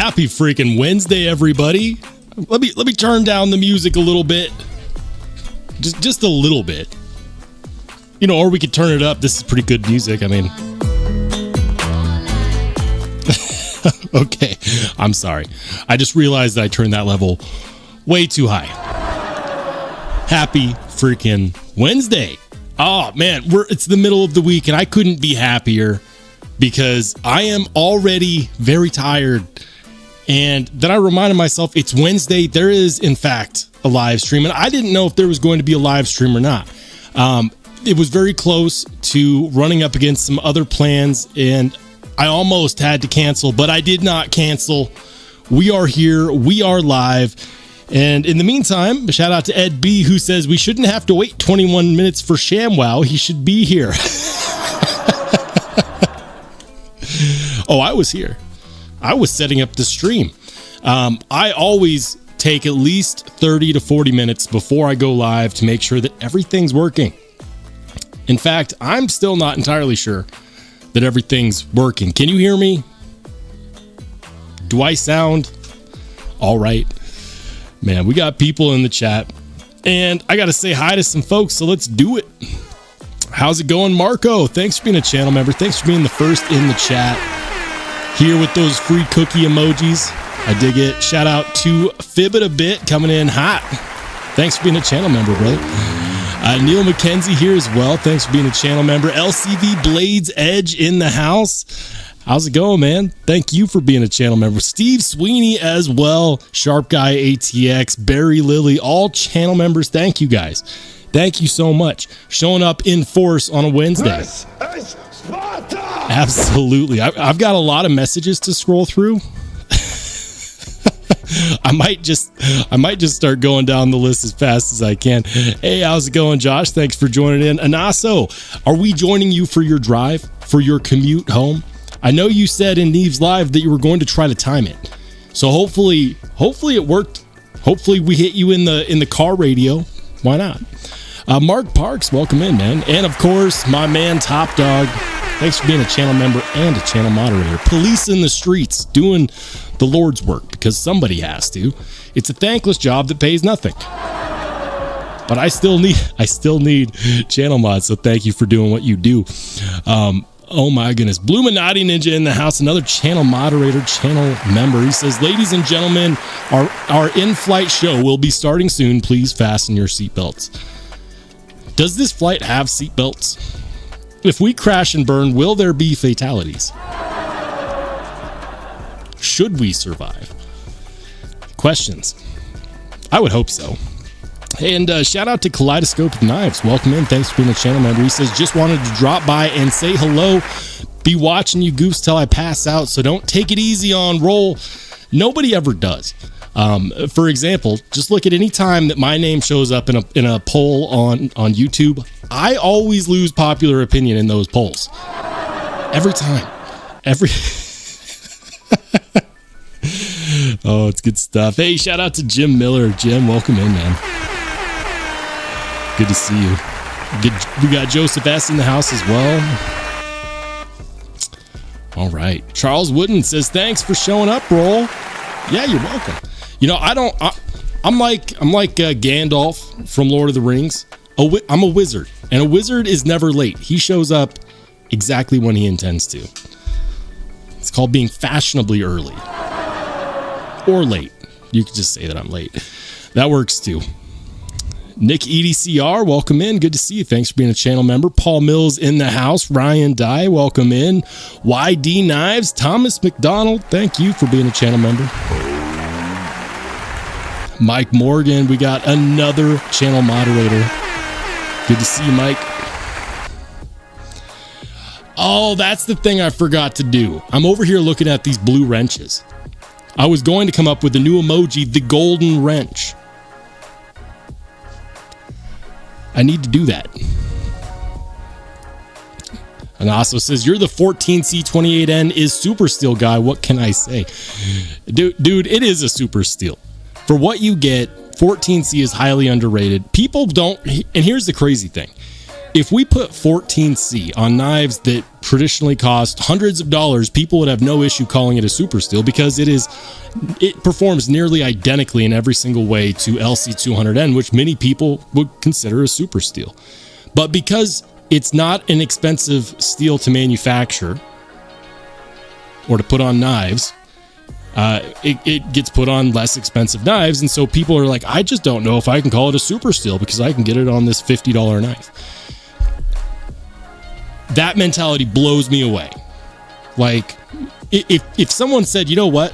Happy freaking Wednesday, everybody. Let me turn down the music a little bit. Just a little bit. You know, or we could turn it up. This is pretty good music. I mean, okay. I'm sorry. I just realized that I turned that level way too high. Happy freaking Wednesday. Oh man, it's the middle of the week and I couldn't be happier because I am already very tired. And then I reminded myself it's Wednesday. There is, in fact, a live stream. And I didn't know if there was going to be a live stream or not. It was very close to running up against some other plans. And I almost had to cancel, but I did not cancel. We are here. We are live. And in the meantime, a shout out to Ed B, who says we shouldn't have to wait 21 minutes for ShamWow. He should be here. Oh, I was here. I was setting up the stream. I always take at least 30 to 40 minutes before I go live to make sure that everything's working. In fact, I'm still not entirely sure that everything's working. Can you hear me? Do I sound all right? Man, we got people in the chat. And I got to say hi to some folks, so let's do it. How's it going, Marco? Thanks for being a channel member. Thanks for being the first in the chat. Here with those free cookie emojis. I dig it. Shout out to Fibbit a Bit coming in hot. Thanks for being a channel member, brother. Neil McKenzie here as well. Thanks for being a channel member. LCV Blades Edge in the house. How's it going, man? Thank you for being a channel member. Steve Sweeney as well. Sharp Guy ATX. Barry Lilly. All channel members. Thank you guys. Thank you so much. Showing up in force on a Wednesday. This is Sparta! Absolutely. I've got a lot of messages to scroll through. I might just start going down the list as fast as I can. Hey, how's it going, Josh? Thanks for joining in. Anaso, are we joining you for your drive, for your commute home? I know you said in Neve's Live that you were going to try to time it. So hopefully it worked. Hopefully we hit you in the car radio. Why not? Mark Parks, welcome in, man. And of course, my man Top Dog. Thanks for being a channel member and a channel moderator. Police in the streets, doing the Lord's work because somebody has to. It's a thankless job that pays nothing. But I still need channel mods, so thank you for doing what you do. Oh my goodness. Bluminati Ninja in the house, another channel moderator, channel member. He says, ladies and gentlemen, our in-flight show will be starting soon. Please fasten your seatbelts. Does this flight have seatbelts? If we crash and burn, will there be fatalities? Should we survive? Questions. I would hope so. And shout out to Kaleidoscope Knives. Welcome in. Thanks for being a channel member. He says, just wanted to drop by and say hello. Be watching you goofs till I pass out, so don't take it easy on Roll. Nobody ever does. For example, just look at any time that my name shows up in a poll on YouTube. I always lose popular opinion in those polls. Every time. Oh, it's good stuff. Hey, shout out to Jim Miller. Jim, welcome in, man. Good to see you. We got Joseph S. in the house as well. All right. Charles Wooden says, thanks for showing up, Roll. Yeah, you're welcome. You know, I'm like Gandalf from Lord of the Rings. I'm a wizard, and a wizard is never late. He shows up exactly when he intends to. It's called being fashionably early. Or late. You could just say that I'm late. That works too. Nick EDCR, welcome in. Good to see you. Thanks for being a channel member. Paul Mills in the house. Ryan Dye, welcome in. YD Knives. Thomas McDonald, thank you for being a channel member. Mike Morgan, we got another channel moderator. Good to see you, Mike. Oh, that's the thing I forgot to do. I'm over here looking at these blue wrenches. I was going to come up with a new emoji, the golden wrench. I need to do that. And also says, you're the 14C28N is super steel guy. What can I say? Dude, it is a super steel. For what you get, 14C is highly underrated. People don't, and here's the crazy thing. if we put 14C on knives that traditionally cost hundreds of dollars, people would have no issue calling it a super steel because it performs nearly identically in every single way to LC200N, which many people would consider a super steel. But because it's not an expensive steel to manufacture or to put on knives, it gets put on less expensive knives. And so people are like, I just don't know if I can call it a super steel because I can get it on this $50 knife. That mentality blows me away. Like, if someone said, you know what,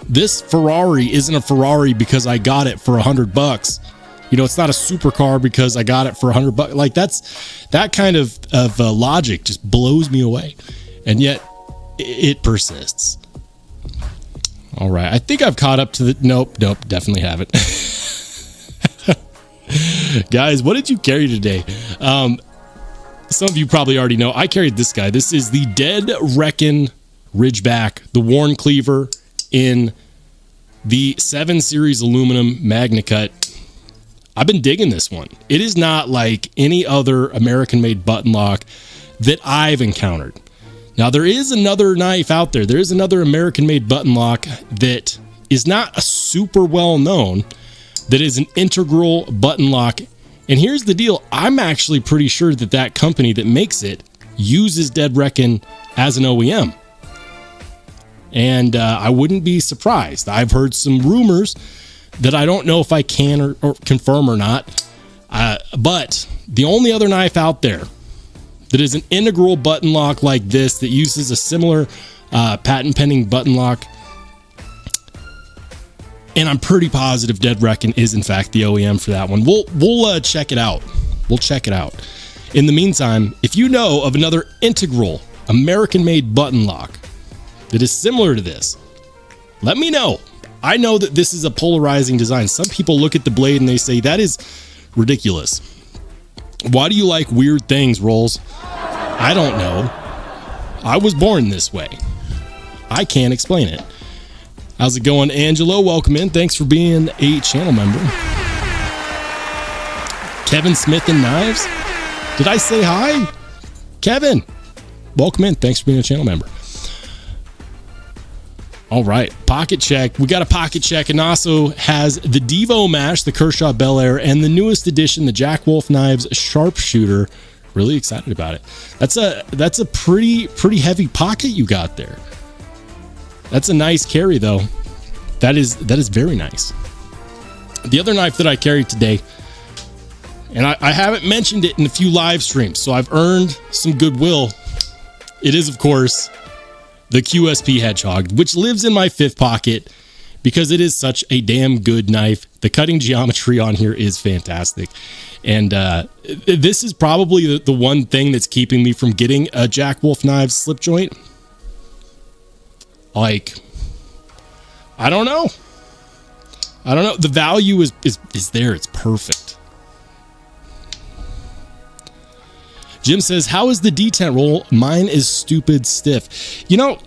this Ferrari isn't a Ferrari because I got it for $100. You know, it's not a supercar because I got it for $100. Like, that kind of logic just blows me away, and yet it persists. All right, I think I've caught up to the. Nope, definitely haven't. Guys, what did you carry today? Some of you probably already know. I carried this guy. This is the Dead Reckon Ridgeback, the worn cleaver in the 7 Series aluminum Magna Cut. I've been digging this one. It is not like any other American-made button lock that I've encountered. Now, there is another knife out there. There is another American-made button lock that is not a super well-known, that is an integral button lock. And here's the deal. I'm actually pretty sure that that company that makes it uses Dead Reckon as an OEM. And I wouldn't be surprised. I've heard some rumors that I don't know if I can or confirm or not. But the only other knife out there that is an integral button lock like this that uses a similar patent pending button lock, and I'm pretty positive Dead Reckon is in fact the OEM for that one. We'll check it out. We'll check it out. In the meantime, if you know of another integral American-made button lock that is similar to this, let me know. I know that this is a polarizing design. Some people look at the blade and they say, that is ridiculous. Why do you like weird things, Rolls? I don't know. I was born this way. I can't explain it. How's it going, Angelo? Welcome in. Thanks for being a channel member. Kevin Smith and Knives. Did I say hi? Kevin, welcome in. Thanks for being a channel member. All right, pocket check. We got a pocket check, and also has the Devo Mash, the Kershaw Bel Air, and the newest edition, the Jack Wolf Knives Sharpshooter. Really excited about it. That's a pretty heavy pocket you got there. That's a nice carry, though. That is very nice. The other knife that I carried today, and I haven't mentioned it in a few live streams, so I've earned some goodwill. It is, of course, the QSP Hedgehog, which lives in my fifth pocket because it is such a damn good knife. The cutting geometry on here is fantastic. And this is probably the one thing that's keeping me from getting a Jack Wolf Knives slip joint. Like, I don't know. The value is there. It's perfect. Jim says, how is the detent roll? Mine is stupid stiff. You know,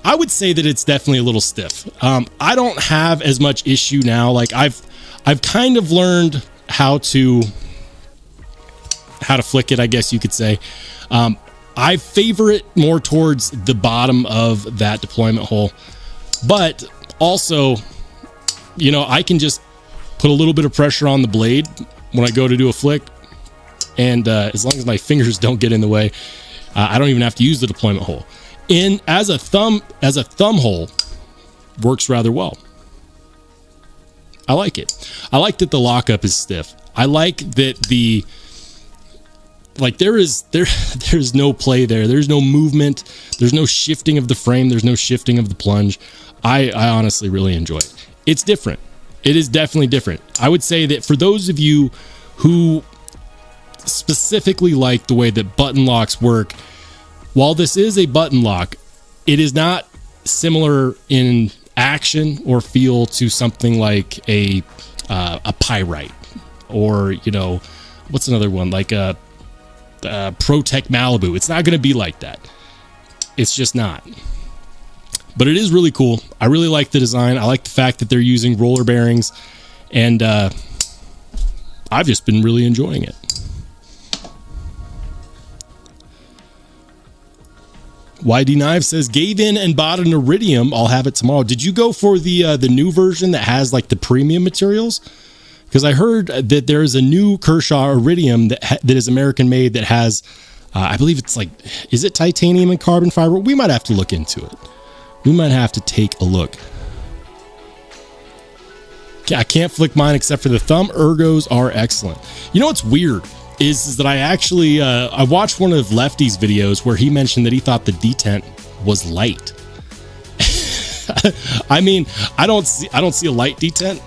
I would say that it's definitely a little stiff. I don't have as much issue now. Like, I've kind of learned how to flick it, I guess you could say. I favor it more towards the bottom of that deployment hole, but also, you know, I can just put a little bit of pressure on the blade when I go to do a flick, and as long as my fingers don't get in the way, I don't even have to use the deployment hole. As a thumb hole, works rather well. I like it. I like that the lockup is stiff. I like that there's no play there. There's no movement. There's no shifting of the frame. There's no shifting of the plunge. I honestly really enjoy it. It's different. It is definitely different. I would say that for those of you who specifically like the way that button locks work, while this is a button lock, it is not similar in action or feel to something like a Pyrite, or, you know, what's another one, like a ProTech Malibu. It's not going to be like that. It's just not. But it is really cool. I really like the design. I like the fact that they're using roller bearings, and I've just been really enjoying it. YD Knife says, gave in and bought an iridium. I'll have it tomorrow. Did you go for the new version that has like the premium materials? Because I heard that there is a new Kershaw iridium that is American made that has, I believe it's like, is it titanium and carbon fiber? We might have to look into it. We might have to take a look. I can't flick mine except for the thumb. Ergos are excellent. You know what's weird is that I actually I watched one of Lefty's videos where he mentioned that he thought the detent was light. I mean, I don't see a light detent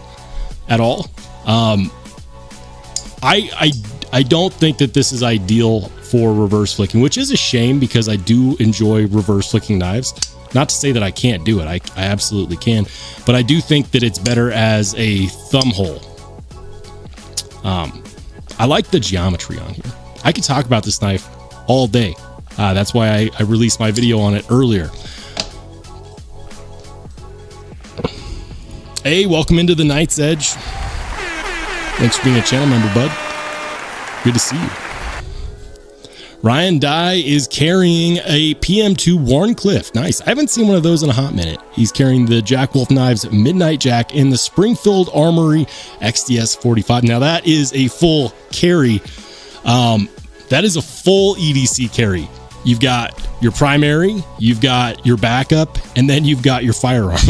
at all. I don't think that this is ideal for reverse flicking, which is a shame because I do enjoy reverse flicking knives. Not to say that I can't do it. I absolutely can, but I do think that it's better as a thumb hole. I like the geometry on here. I could talk about this knife all day. That's why I released my video on it earlier. Hey, welcome into the Night's Edge. Thanks for being a channel member, bud. Good to see you. Ryan Dye is carrying a PM2 Warncliffe. Nice. I haven't seen one of those in a hot minute. He's carrying the Jack Wolf Knives Midnight Jack in the Springfield Armory XDS 45. Now that is a full carry. That is a full EDC carry. You've got your primary, you've got your backup, and then you've got your firearm.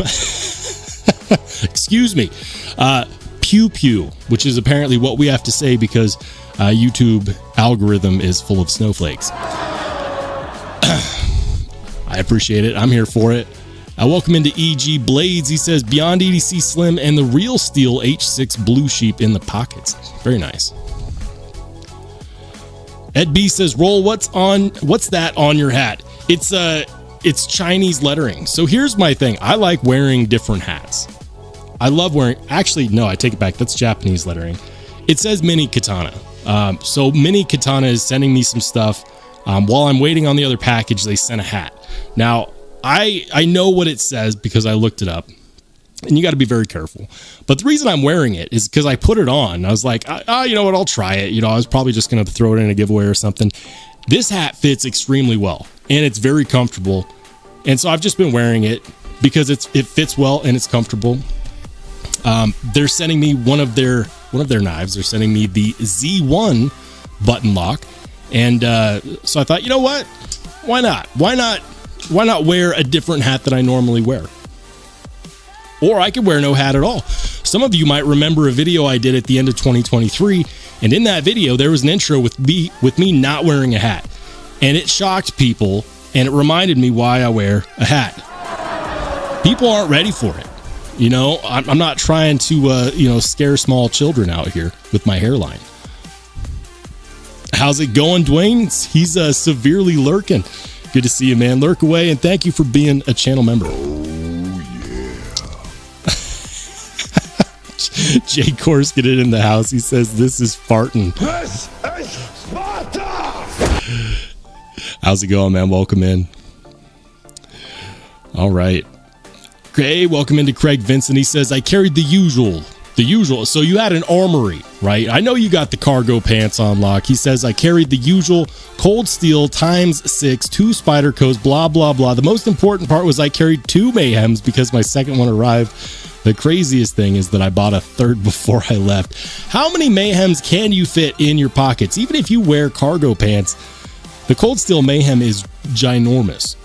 Excuse me. Pew pew, which is apparently what we have to say because YouTube algorithm is full of snowflakes. I appreciate it. I'm here for it. Welcome into EG Blades. He says Beyond EDC Slim and the Real Steel H6 Blue Sheep in the pockets. Very nice. Ed B says, Roll, what's that on your hat? It's Chinese lettering. So here's my thing. I like wearing different hats. I love wearing, actually, no, I take it back. That's Japanese lettering. It says Mini Katana. So Mini Katana is sending me some stuff. While I'm waiting on the other package, they sent a hat. Now, I know what it says because I looked it up. And you got to be very careful. But the reason I'm wearing it is because I put it on. I was like, you know what, I'll try it. You know, I was probably just going to throw it in a giveaway or something. This hat fits extremely well. And it's very comfortable. And so I've just been wearing it because it fits well and it's comfortable. They're sending me one of their knives. They're sending me the Z1 button lock. And so I thought, you know what? Why not? Why not wear a different hat that I normally wear? Or I could wear no hat at all. Some of you might remember a video I did at the end of 2023. And in that video, there was an intro with me not wearing a hat. And it shocked people. And it reminded me why I wear a hat. People aren't ready for it. You know, I'm not trying to, scare small children out here with my hairline. How's it going, Dwayne? He's severely lurking. Good to see you, man. Lurk away, and thank you for being a channel member. Oh, yeah. Jay Kors, get it in the house. He says, this is farting. This is Sparta! How's it going, man? Welcome in. All right. Hey, welcome into Craig Vincent. He says, I carried the usual. So you had an armory, right? I know you got the cargo pants on lock. He says, I carried the usual cold steel ×6, 2 Spydercos, blah, blah, blah. The most important part was I carried 2 Mayhems because my second one arrived. The craziest thing is that I bought a third before I left. How many Mayhems can you fit in your pockets? Even if you wear cargo pants, the cold steel Mayhem is ginormous.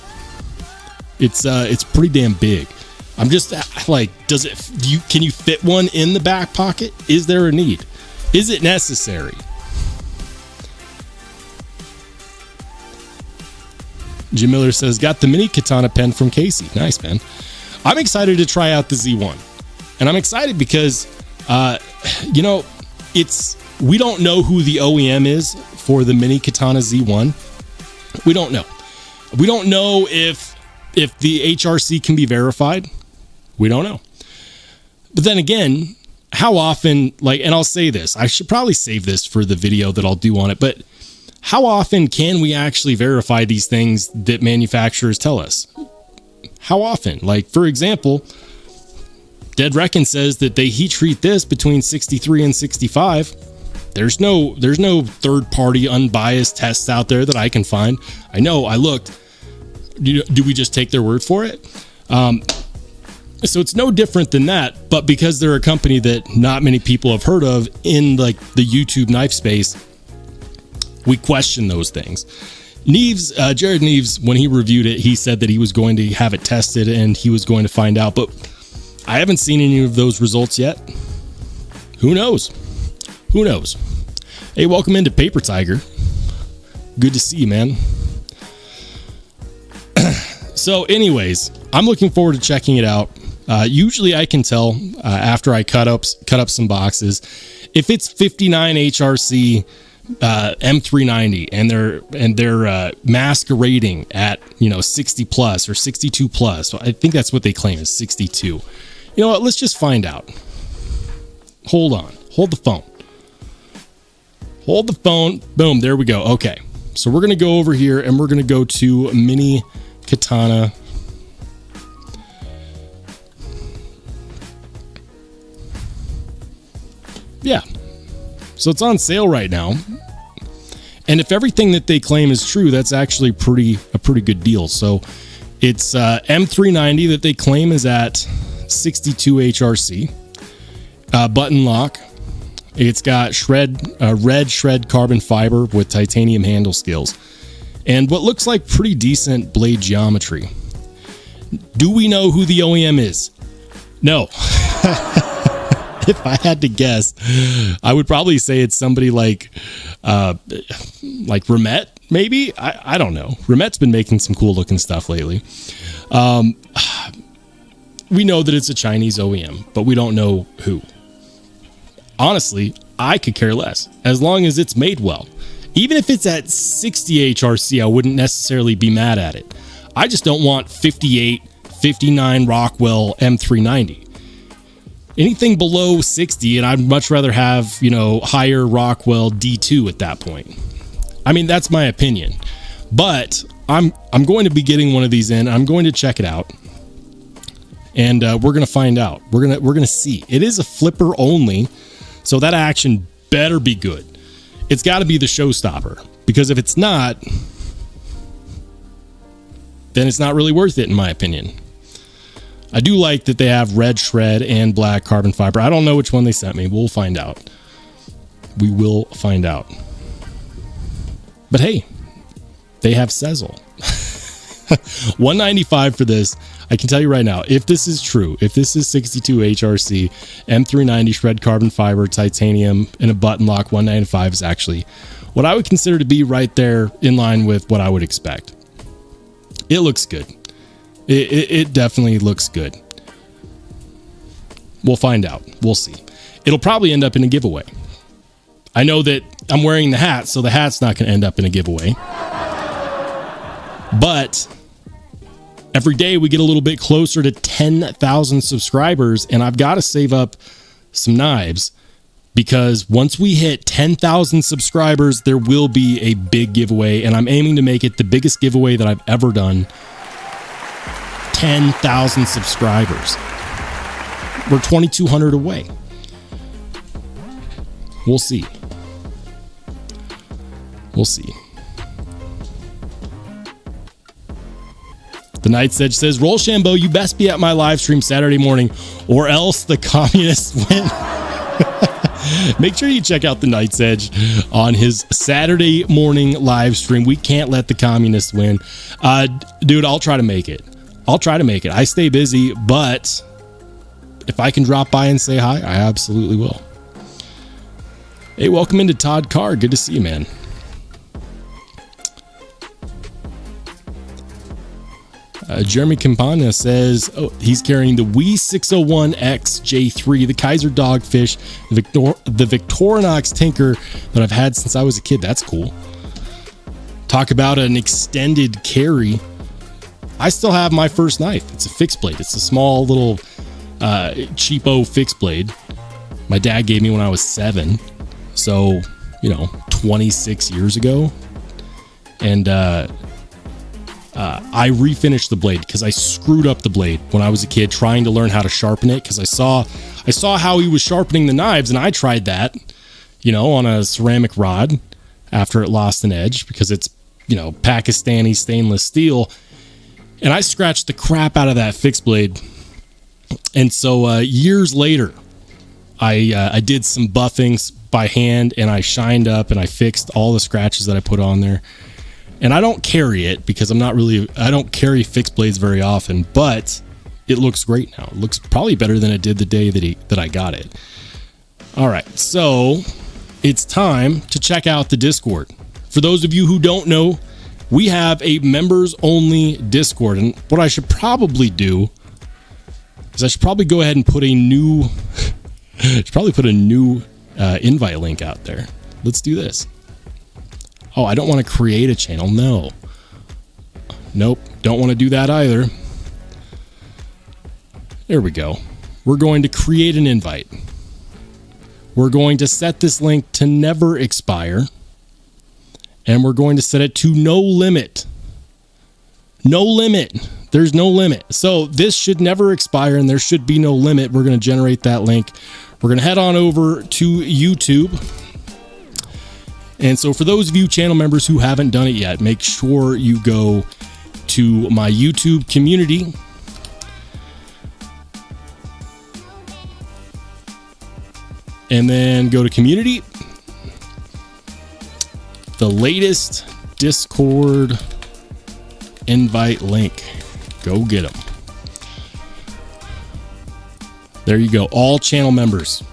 It's pretty damn big. I'm just like, can you fit one in the back pocket? Is there a need? Is it necessary? Jim Miller says, got the mini katana pen from Casey. Nice, man. I'm excited to try out the Z1. And I'm excited because, we don't know who the OEM is for the mini katana Z1. We don't know. We don't know if the HRC can be verified. We don't know. But then again, how often, and I'll say this, I should probably save this for the video that I'll do on it, but how often can we actually verify these things that manufacturers tell us? How often? Like, for example, Dead Reckon says that they heat treat this between 63 and 65. There's no third-party unbiased tests out there that I can find. I know, I looked. Do we just take their word for it? So it's no different than that, but because they're a company that not many people have heard of in like the YouTube knife space, we question those things. Jared Neves, when he reviewed it, he said that he was going to have it tested and he was going to find out, but I haven't seen any of those results yet. Who knows? Who knows? Hey, welcome into Paper Tiger. Good to see you, man. So anyways, I'm looking forward to checking it out. Usually I can tell after I cut up some boxes if it's 59 HRC M390 and they're masquerading at 60 plus or 62 plus. I think that's what they claim is 62. You know what? Let's just find out. Hold on. Hold the phone. Hold the phone. Boom. There we go. Okay. So we're gonna go over here and we're gonna go to Mini Katana. Yeah. So it's on sale right now. And if everything that they claim is true, that's actually a pretty good deal. So it's M390 that they claim is at 62 HRC. Button lock. It's got red shred carbon fiber with titanium handle skills. And what looks like pretty decent blade geometry. Do we know who the OEM is? No. If I had to guess, I would probably say it's somebody like Remet, maybe. I don't know. Remet's been making some cool looking stuff lately. We know that it's a Chinese OEM, but we don't know who. Honestly, I could care less as long as it's made well. Even if it's at 60 HRC, I wouldn't necessarily be mad at it. I just don't want 58, 59 Rockwell M390. Anything below 60, and I'd much rather have, higher Rockwell D2 at that point. I mean, that's my opinion. But I'm going to be getting one of these in. I'm going to check it out. And we're going to find out. We're going to see. It is a flipper only, so that action better be good. It's got to be the showstopper, because if it's not, then it's not really worth it in my opinion. I do like that they have red shred and black carbon fiber. I don't know which one they sent me. We'll find out. We will find out. But hey, they have Sezzle. $195 for this. I can tell you right now, if this is true, if this is 62 HRC, M390 shred carbon fiber, titanium, and a button lock, $195 is actually what I would consider to be right there in line with what I would expect. It looks good. It definitely looks good. We'll find out. We'll see. It'll probably end up in a giveaway. I know that I'm wearing the hat, so the hat's not going to end up in a giveaway. But every day we get a little bit closer to 10,000 subscribers, and I've got to save up some knives, because once we hit 10,000 subscribers, there will be a big giveaway, and I'm aiming to make it the biggest giveaway that I've ever done. 10,000 subscribers. We're 2,200 away. We'll see. We'll see. The Night's Edge says, Rollshambo, you best be at my live stream Saturday morning, or else the communists win. Make sure you check out the Night's Edge on his Saturday morning live stream. We can't let the communists win. Dude, I'll try to make it. I stay busy, but if I can drop by and say hi, I absolutely will. Hey, welcome into Todd Carr. Good to see you, man. Jeremy Campana says he's carrying the WE 601X J3, the Kaiser Dogfish, the Victorinox Tinker that I've had since I was a kid. That's cool. Talk about an extended carry. I still have my first knife. It's a fixed blade. It's a small little cheapo fixed blade. My dad gave me when I was 7. So, 26 years ago. And I refinished the blade because I screwed up the blade when I was a kid trying to learn how to sharpen it, because I saw how he was sharpening the knives, and I tried that, on a ceramic rod after it lost an edge, because it's, Pakistani stainless steel. And I scratched the crap out of that fixed blade. And so years later, I did some buffings by hand, and I shined up and I fixed all the scratches that I put on there. And I don't carry it because I don't carry fixed blades very often, but it looks great now. It looks probably better than it did the day that I got it. All right, so it's time to check out the Discord. For those of you who don't know, we have a members only Discord, and what I should probably do is I should probably go ahead and put a new invite link out there. Let's do this. Oh, I don't want to create a channel. No. Nope. Don't want to do that either. There we go. We're going to create an invite. We're going to set this link to never expire. And we're going to set it to no limit. No limit. There's no limit. So this should never expire and there should be no limit. We're going to generate that link. We're going to head on over to YouTube. And so for those of you channel members who haven't done it yet, make sure you go to my YouTube community. And then go to community. The latest Discord invite link. Go get them. There you go. All channel members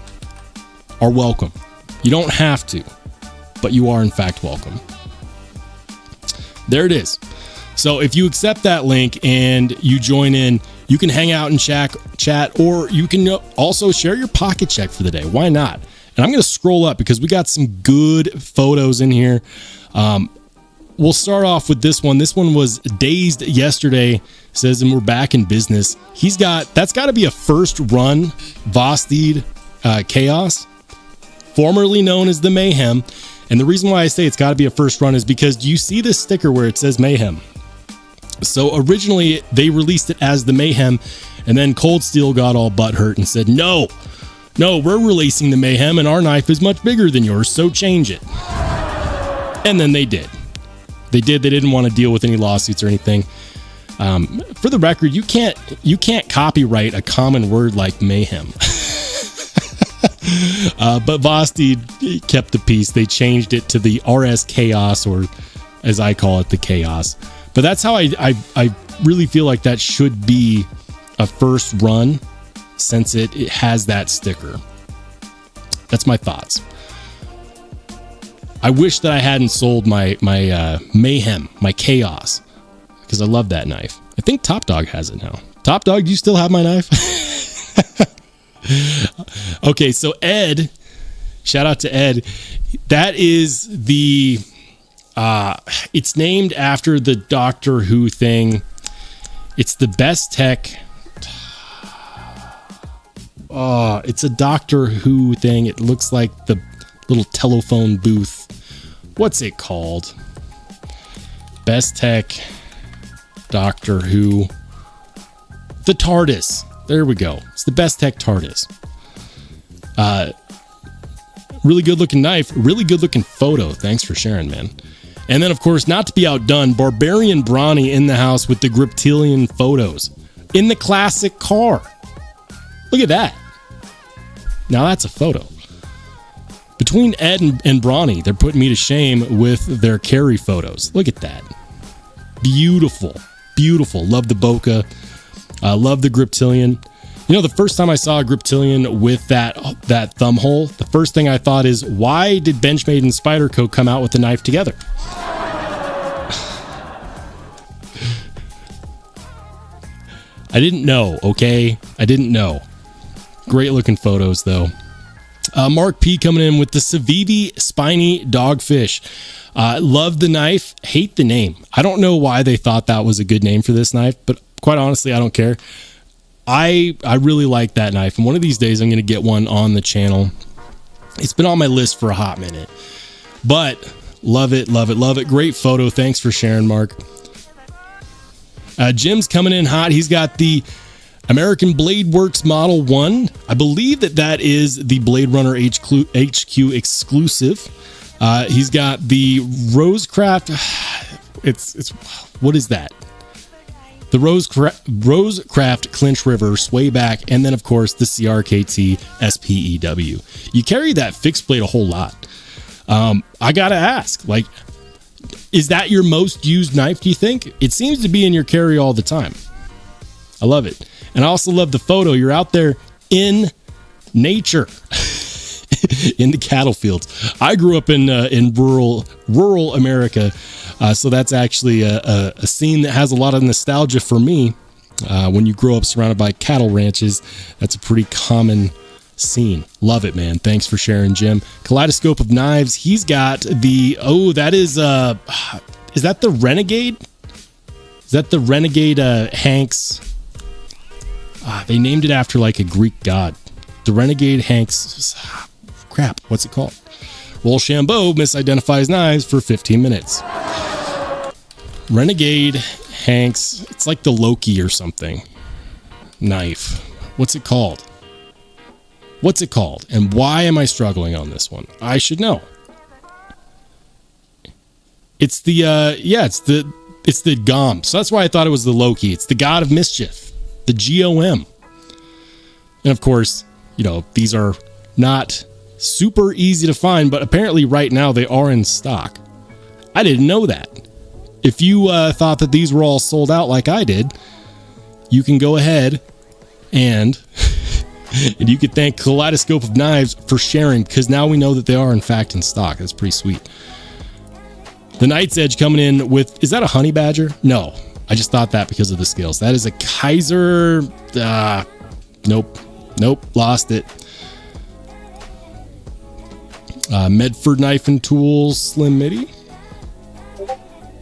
are welcome. You don't have to, but you are in fact welcome. There it is. So if you accept that link and you join in, you can hang out and chat, or you can also share your pocket check for the day. Why not? And I'm going to scroll up because we got some good photos in here. We'll start off with this one. This one was dazed yesterday. Says, and we're back in business. That's got to be a first run Vosted Chaos, formerly known as the Mayhem. And the reason why I say it's got to be a first run is because do you see this sticker where it says Mayhem? So originally they released it as the Mayhem, and then Cold Steel got all butthurt and said, no, we're releasing the Mayhem and our knife is much bigger than yours, so change it. And then they did. They didn't want to deal with any lawsuits or anything. For the record, you can't copyright a common word like mayhem. But Vosted kept the peace. They changed it to the RS Chaos, or as I call it, the Chaos. But that's how I really feel like that should be a first run, since it has that sticker. That's my thoughts. I wish that I hadn't sold my Mayhem, my Chaos, because I love that knife. I think Top Dog has it now. Top Dog, do you still have my knife? Okay, so Ed, shout out to Ed. That is the, it's named after the Doctor Who thing. It's the bestech. Oh, it's a Doctor Who thing. It looks like the little telephone booth. What's it called? Bestech, Doctor Who. The TARDIS. There we go. It's the bestech TARDIS. Really good looking knife. Really good looking photo. Thanks for sharing, man. And then, of course, not to be outdone, Barbarian Brawny in the house with the Griptilian photos in the classic car. Look at that. Now that's a photo. Between Ed and Brawny, they're putting me to shame with their carry photos. Look at that. Beautiful. Beautiful. Love the bokeh. Love the Griptilian. You know, the first time I saw a Griptilian with that thumb hole, the first thing I thought is, why did Benchmade and Spyderco come out with the knife together? I didn't know, okay? I didn't know. Great looking photos, though. Mark P coming in with the civivi spiny dogfish. Love the knife, hate the name. I don't know why they thought that was a good name for this knife, but quite honestly, I don't care. I really like that knife, and one of these days I'm going to get one on the channel. It's been on my list for a hot minute, but love it, love it, love it. Great photo. Thanks for sharing, Mark. Jim's coming in hot. He's got the American Blade Works Model 1. I believe that is the Blade Runner HQ exclusive. He's got the Rosecraft. It's what is that? the Rosecraft Clinch River sway back, and then of course the CRKT SPEW. You carry that fixed blade a whole lot. I gotta ask, like, is that your most used knife, do you think? It seems to be in your carry all the time. I love it. And I also love the photo. You're out there in nature, in the cattle fields. I grew up in rural America, so that's actually a scene that has a lot of nostalgia for me. When you grow up surrounded by cattle ranches, that's a pretty common scene. Love it, man. Thanks for sharing, Jim. Kaleidoscope of Knives. He's got the, that is that the Renegade? Is that the Renegade Hanks? They named it after like a Greek god. The Renegade Hanks. Crap, what's it called? Rollshambo misidentifies knives for 15 minutes. Renegade Hanks. It's like the Loki or something. Knife. What's it called? What's it called? And why am I struggling on this one? I should know. It's the it's the Gom. So that's why I thought it was the Loki. It's the god of mischief, the GOM. And of course, you know, these are not super easy to find, but apparently right now they are in stock. I didn't know that. If you thought that these were all sold out like I did, you can go ahead and you could thank Kaleidoscope of Knives for sharing, because now we know that they are in fact in stock. That's pretty sweet. The Knight's Edge coming in with, is that a honey badger? No, I just thought that because of the scales. That is a Kaiser. Nope, lost it. Medford Knife and Tools Slim Midi.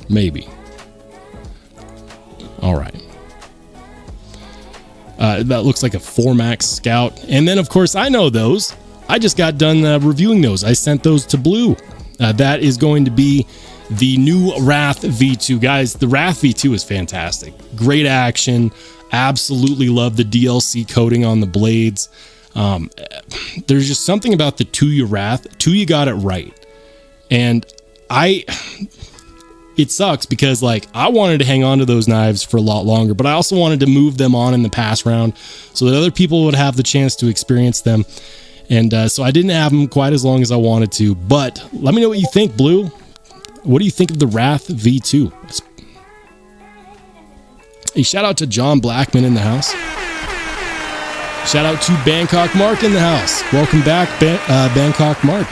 Maybe. All right. That looks like a Formax Scout. And then, of course, I know those. I just got done reviewing those. I sent those to Blue. That is going to be the new Wrath V2. Guys, the Wrath V2 is fantastic. Great action. Absolutely love the DLC coating on the blades. There's just something about the Tuya Wrath. Tuya got it right. And it sucks because, like, I wanted to hang on to those knives for a lot longer, but I also wanted to move them on in the pass round so that other people would have the chance to experience them. And so I didn't have them quite as long as I wanted to, but let me know what you think, Blue. What do you think of the Wrath V2? Hey, shout out to John Blackman in the house. Shout out to Bangkok Mark in the house. Welcome back, Bangkok Mark.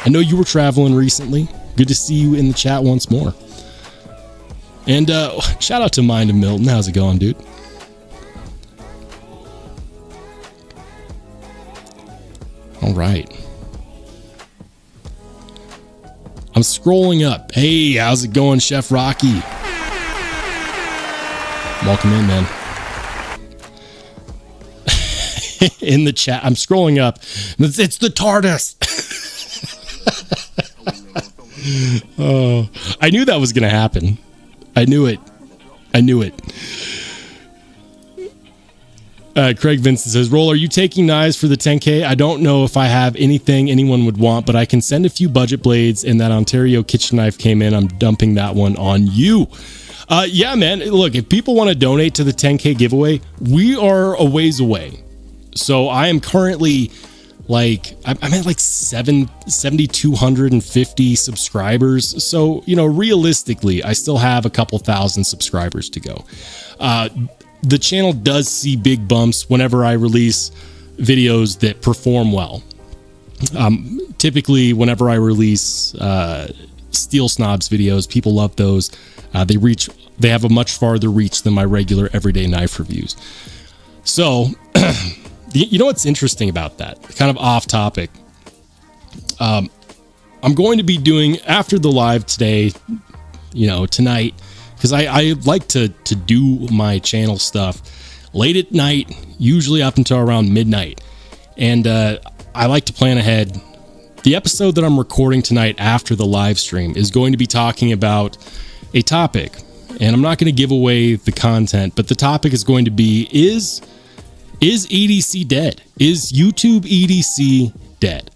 I know you were traveling recently. Good to see you in the chat once more. And shout out to Mind of Milton. How's it going, dude? All right. I'm scrolling up. Hey, how's it going, Chef Rocky? Welcome in, man. In the chat, I'm scrolling up. It's the TARDIS. Oh, I knew that was going to happen. I knew it. Craig Vincent says, Roll, are you taking knives for the 10K? I don't know if I have anything anyone would want, but I can send a few budget blades, and that Ontario kitchen knife came in. I'm dumping that one on you. Yeah, man. Look, if people want to donate to the 10K giveaway, we are a ways away. So I am currently like, I'm at like 7,250 subscribers. So, you know, realistically, I still have a couple thousand subscribers to go. The channel does see big bumps whenever I release videos that perform well. Typically, whenever I release Steel Snobs videos, people love those. They have a much farther reach than my regular everyday knife reviews. So, you know what's interesting about that? Kind of off topic. I'm going to be doing, after the live today, you know, tonight, because I like to do my channel stuff late at night, usually up until around midnight. And I like to plan ahead. The episode that I'm recording tonight after the live stream is going to be talking about a topic. And I'm not going to give away the content, but the topic is going to be, is EDC dead? Is YouTube EDC dead?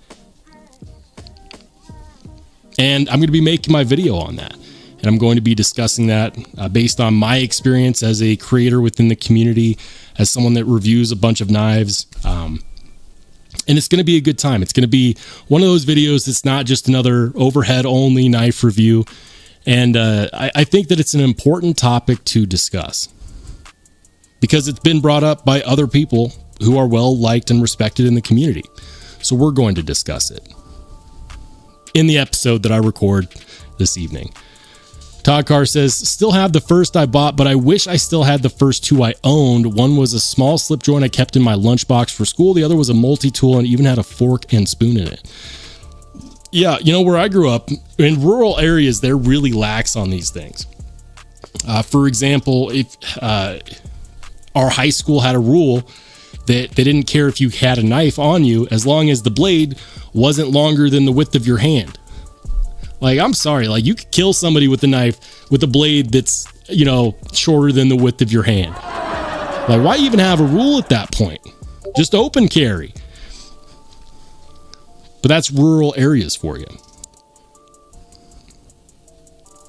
And I'm going to be making my video on that. And and I'm going to be discussing that based on my experience as a creator within the community, as someone that reviews a bunch of knives. And it's going to be a good time. It's going to be one of those videos that's not just another overhead only knife review. And I think that it's an important topic to discuss because it's been brought up by other people who are well liked and respected in the community. So we're going to discuss it in the episode that I record this evening. Todd Carr says, still have the first I bought, but I wish I still had the first two I owned. One was a small slip joint I kept in my lunchbox for school. The other was a multi-tool and even had a fork and spoon in it. Yeah, you know, where I grew up, in rural areas, they're really lax on these things. For example, if our high school had a rule that they didn't care if you had a knife on you as long as the blade wasn't longer than the width of your hand. Like, I'm sorry, like you could kill somebody with a knife with a blade that's, you know, shorter than the width of your hand. Like, why even have a rule at that point? Just open carry. But that's rural areas for you.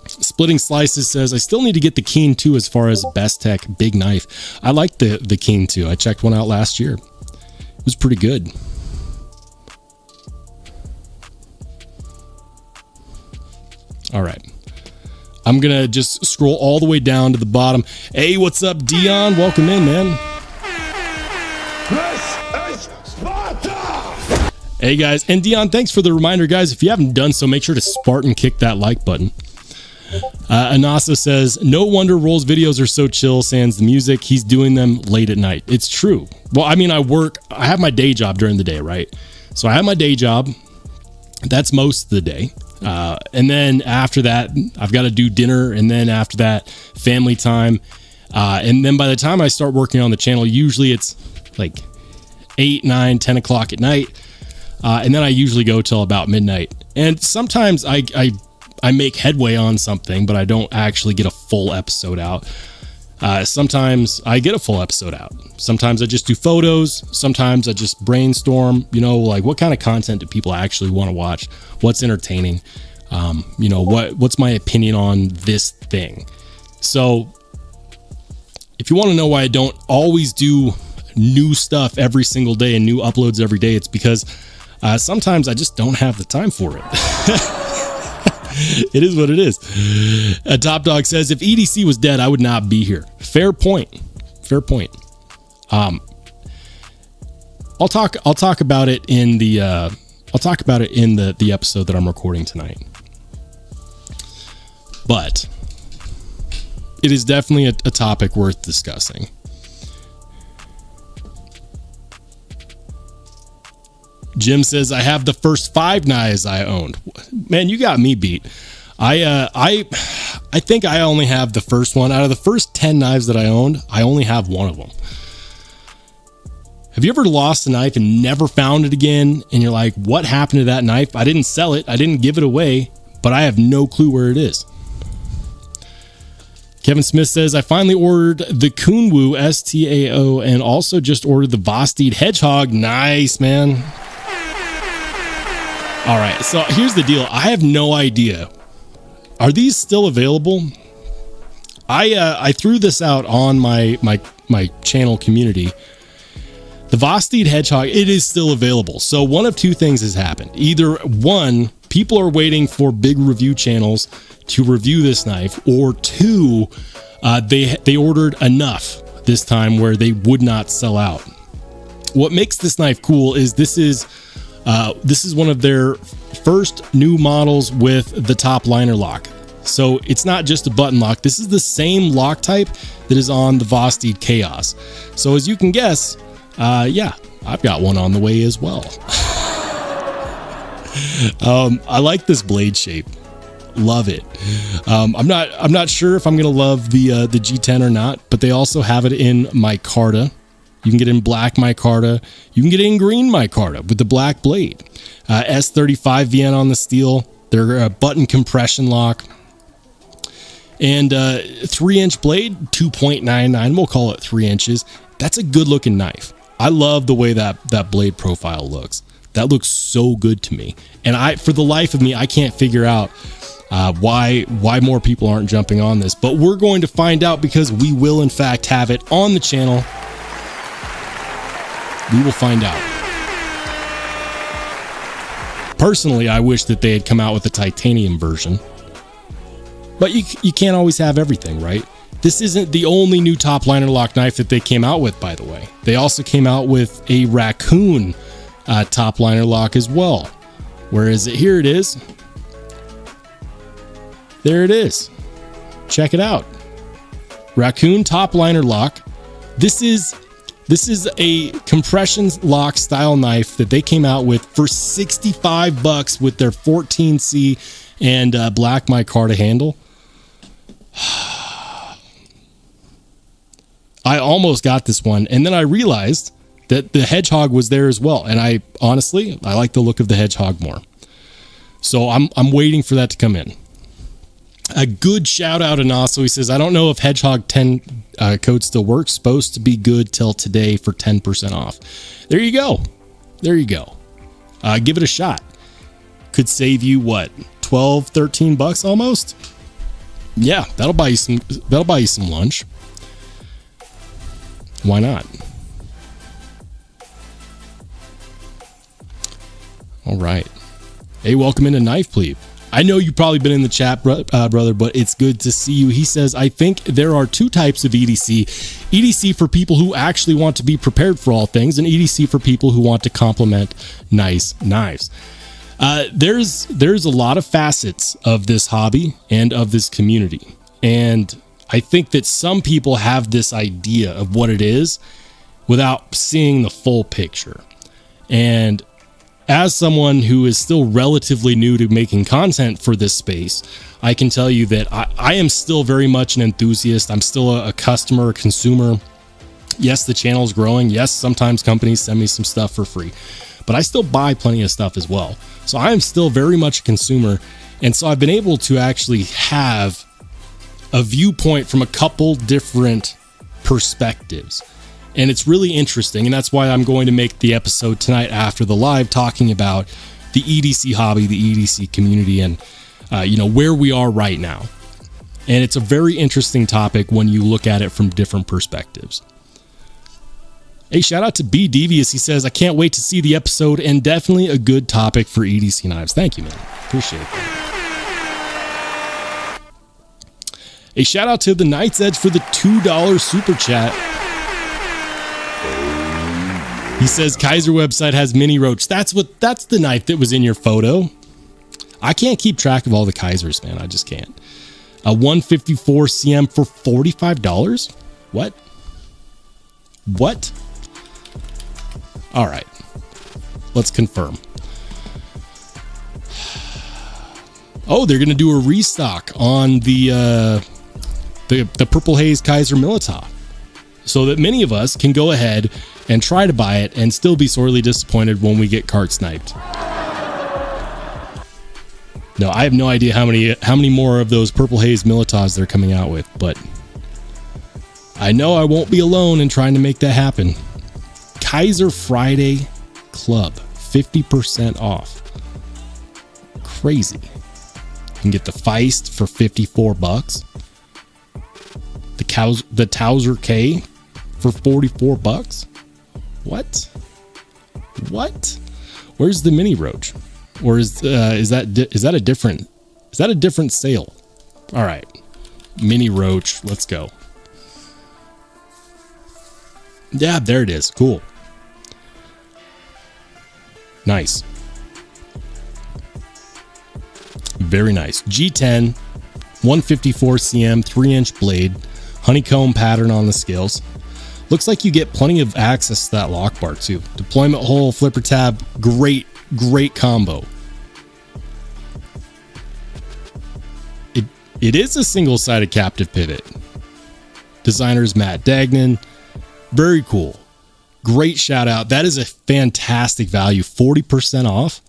Splitting Slices says, I still need to get the Keen 2 as far as bestech big knife. I like the Keen 2. I checked one out last year. It was pretty good. All right. I'm going to just scroll all the way down to the bottom. Hey, what's up, Dion? Welcome in, man. This is Sparta! Hey, guys. And Dion, thanks for the reminder, guys. If you haven't done so, make sure to Spartan kick that like button. Anasa says, no wonder Roll's videos are so chill, sans the music. He's doing them late at night. It's true. Well, I mean, I have my day job during the day, right? So I have my day job. That's most of the day. And then after that, I've got to do dinner. And then after that, family time. And then by the time I start working on the channel, usually it's like 8, 9, 10 o'clock at night. And then I usually go till about midnight. And sometimes I make headway on something, but I don't actually get a full episode out. Sometimes I get a full episode out. Sometimes I just do photos. Sometimes I just brainstorm, you know, like what kind of content do people actually want to watch? What's entertaining? You know, what's my opinion on this thing? So if you want to know why I don't always do new stuff every single day and new uploads every day, it's because sometimes I just don't have the time for it. It is what it is. Top Dog says, if EDC was dead, I would not be here. Fair point. Fair point. I'll talk about it in the the episode that I'm recording tonight. But it is definitely a topic worth discussing. Jim says, I have the first 5 knives I owned. Man, you got me beat. I think I only have the first one. Out of the first 10 knives that I owned, I only have one of them. Have you ever lost a knife and never found it again? And you're like, what happened to that knife? I didn't sell it. I didn't give it away, but I have no clue where it is. Kevin Smith says, I finally ordered the Kunwu STAO and also just ordered the Vostede Hedgehog. Nice, man. All right, so here's the deal. I have no idea. Are these still available? I threw this out on my channel community. The Vostede Hedgehog, it is still available. So one of two things has happened. Either one, people are waiting for big review channels to review this knife, or two, they ordered enough this time where they would not sell out. What makes this knife cool is this is one of their first new models with the top liner lock. So it's not just a button lock. This is the same lock type that is on the Vostede Chaos. So as you can guess, yeah, I've got one on the way as well. I like this blade shape. Love it. I'm not sure if I'm gonna love the G10 or not, but they also have it in micarta. You can get it in black micarta. You can get it in green micarta with the black blade. S35 VN on the steel. They're button compression lock. And 3-inch blade, 2.99. We'll call it 3 inches. That's a good looking knife. I love the way that blade profile looks. That looks so good to me. And for the life of me, I can't figure out why more people aren't jumping on this. But we're going to find out, because we will in fact have it on the channel. We will find out. Personally, I wish that they had come out with a titanium version. But you can't always have everything, right? This isn't the only new top liner lock knife that they came out with, by the way. They also came out with a raccoon top liner lock as well. Where is it? Here it is. There it is. Check it out. Raccoon top liner lock. This is a compression lock style knife that they came out with for $65 with their 14C and black micarta handle. I almost got this one, and then I realized that the hedgehog was there as well, and I like the look of the hedgehog more. So I'm waiting for that to come in. A good shout out to Naso. He says, I don't know if Hedgehog 10 code still works. Supposed to be good till today for 10% off. There you go. There you go. Give it a shot. Could save you what, 12, 13 bucks almost? Yeah, that'll buy you some lunch. Why not? All right. Hey, welcome into Knife Plebe. I know you've probably been in the chat, brother, but it's good to see you. He says, I think there are two types of EDC. EDC for people who actually want to be prepared for all things, and EDC for people who want to complement nice knives. There's a lot of facets of this hobby and of this community. And I think that some people have this idea of what it is without seeing the full picture. And as someone who is still relatively new to making content for this space, I can tell you that I am still very much an enthusiast. I'm still a customer, a consumer. Yes, the channel is growing. Yes, sometimes companies send me some stuff for free, but I still buy plenty of stuff as well. So I am still very much a consumer. And so I've been able to actually have a viewpoint from a couple different perspectives. And it's really interesting, and that's why I'm going to make the episode tonight after the live talking about the EDC hobby, the EDC community, and where we are right now. And it's a very interesting topic when you look at it from different perspectives. Hey, shout out to B Devious. He says, I can't wait to see the episode, and definitely a good topic for EDC knives. Thank you, man. Appreciate it. A shout out to the Knight's Edge for the $2 super chat. He says Kaiser website has mini roach. That's the knife that was in your photo. I can't keep track of all the Kaisers, man. I just can't. A 154 CM for $45. What? All right. Let's confirm. Oh, they're going to do a restock on the Purple Haze Kaiser Militao, so that many of us can go ahead and try to buy it and still be sorely disappointed when we get cart sniped. No, I have no idea how many more of those Purple Haze Militaus they're coming out with, but I know I won't be alone in trying to make that happen. Kaiser Friday Club, 50% off. Crazy. You can get the Feist for $54. The Towser K for $44. What? Where's the mini roach? Or is that a different sale? All right, mini roach. Let's go. Yeah, there it is. Cool. Nice. Very nice. G10, 154 cm, 3-inch blade, honeycomb pattern on the scales. Looks like you get plenty of access to that lock bar too. Deployment hole, flipper tab, great combo. It is a single-sided captive pivot. Designer's Matt Dagnan. Very cool. Great shout out. That is a fantastic value. 40% off.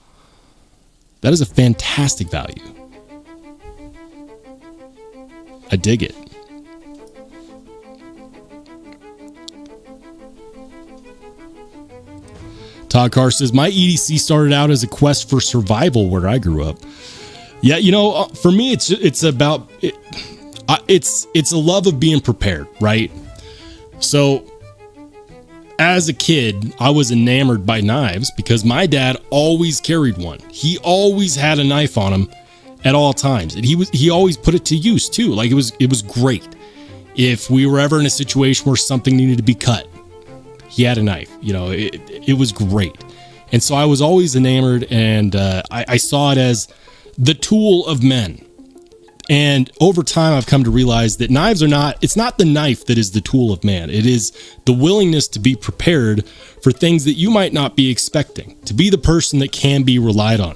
That is a fantastic value. I dig it. Todd Carr says, my EDC started out as a quest for survival where I grew up. Yeah, you know, for me, it's about it's a love of being prepared, right? So, as a kid, I was enamored by knives because my dad always carried one. He always had a knife on him at all times, and he always put it to use too. Like it was great. If we were ever in a situation where something needed to be cut, he had a knife. You know, it was great. And so I was always enamored, and I saw it as the tool of men. And over time, I've come to realize that it's not the knife that is the tool of man. It is the willingness to be prepared for things that you might not be expecting, to be the person that can be relied on.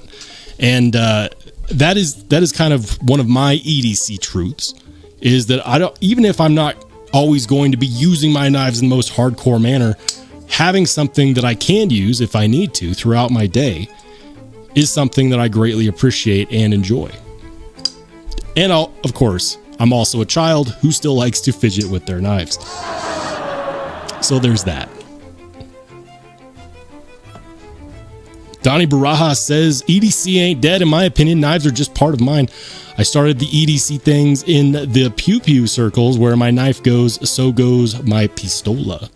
And that is kind of one of my EDC truths, is that even if I'm not always going to be using my knives in the most hardcore manner, having something that I can use if I need to throughout my day is something that I greatly appreciate and enjoy. And of course, I'm also a child who still likes to fidget with their knives. So there's that. Donnie Baraja says, EDC ain't dead. In my opinion, knives are just part of mine. I started the EDC things in the pew pew circles. Where my knife goes, so goes my pistola.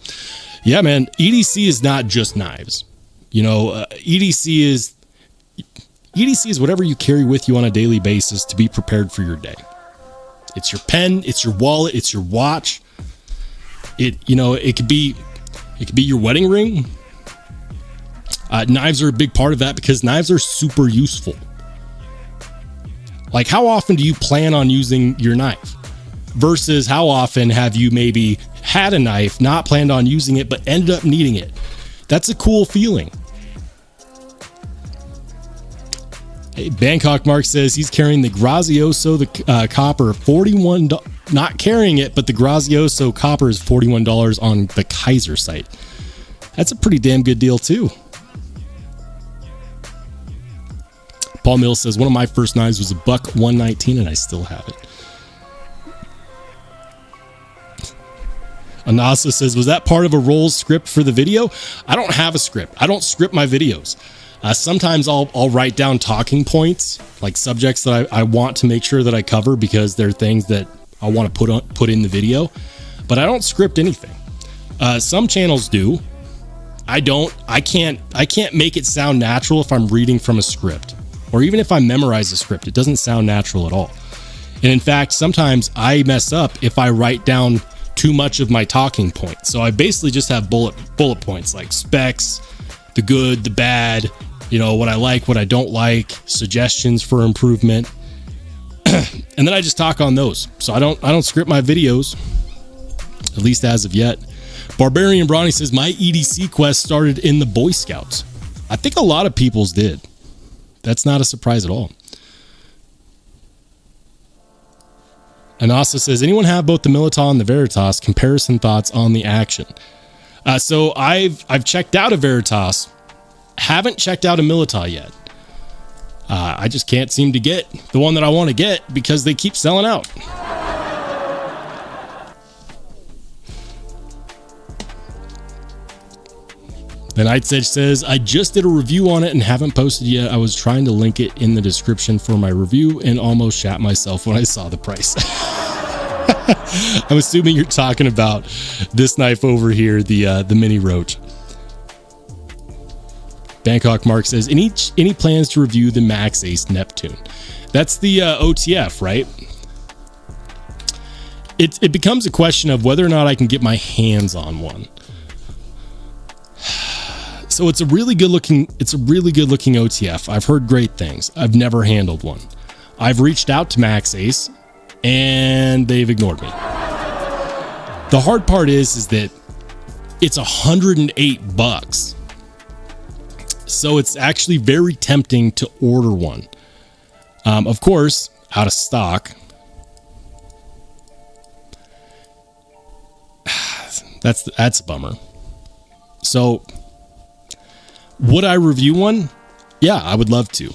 Yeah, man, EDC is not just knives. You know, EDC is whatever you carry with you on a daily basis to be prepared for your day. It's your pen, it's your wallet, it's your watch. It could be your wedding ring. Knives are a big part of that because knives are super useful. Like, how often do you plan on using your knife versus how often have you maybe had a knife, not planned on using it, but ended up needing it? That's a cool feeling. Hey, Bangkok Mark says he's carrying the Grazioso, the copper, $41. Not carrying it, but the Grazioso copper is $41 on the Kaiser site. That's a pretty damn good deal too. Paul Mills says, one of my first knives was a buck 119 and I still have it. Anasa says, was that part of a Rolls script for the video? I don't have a script. I don't script my videos. Sometimes I'll write down talking points, like subjects that I want to make sure that I cover because they're things that I want to put in the video, but I don't script anything. Some channels do. I don't. I can't make it sound natural if I'm reading from a script, or even if I memorize a script. It doesn't sound natural at all. And in fact, sometimes I mess up if I write down too much of my talking points. So I basically just have bullet points like specs, the good, the bad, you know, what I like, what I don't like, suggestions for improvement. And then I just talk on those. So I don't script my videos, at least as of yet. Barbarian Brawny says, my EDC quest started in the Boy Scouts. I think a lot of people's did. That's not a surprise at all. Anasa says, anyone have both the Militar and the Veritas? Comparison thoughts on the action. So I've checked out a Veritas, haven't checked out a Militar yet. I just can't seem to get the one that I want to get because they keep selling out. The Night Edge says, I just did a review on it and haven't posted yet. I was trying to link it in the description for my review and almost shat myself when I saw the price. I'm assuming you're talking about this knife over here, the Mini Roach. Bangkok Mark says, any plans to review the Max Ace Neptune? That's the OTF, right? It becomes a question of whether or not I can get my hands on one. So it's a really good looking OTF. I've heard great things. I've never handled one. I've reached out to Max Ace and they've ignored me. The hard part is that it's $108. So it's actually very tempting to order one. Of course, out of stock. That's a bummer. So would I review one? Yeah, I would love to.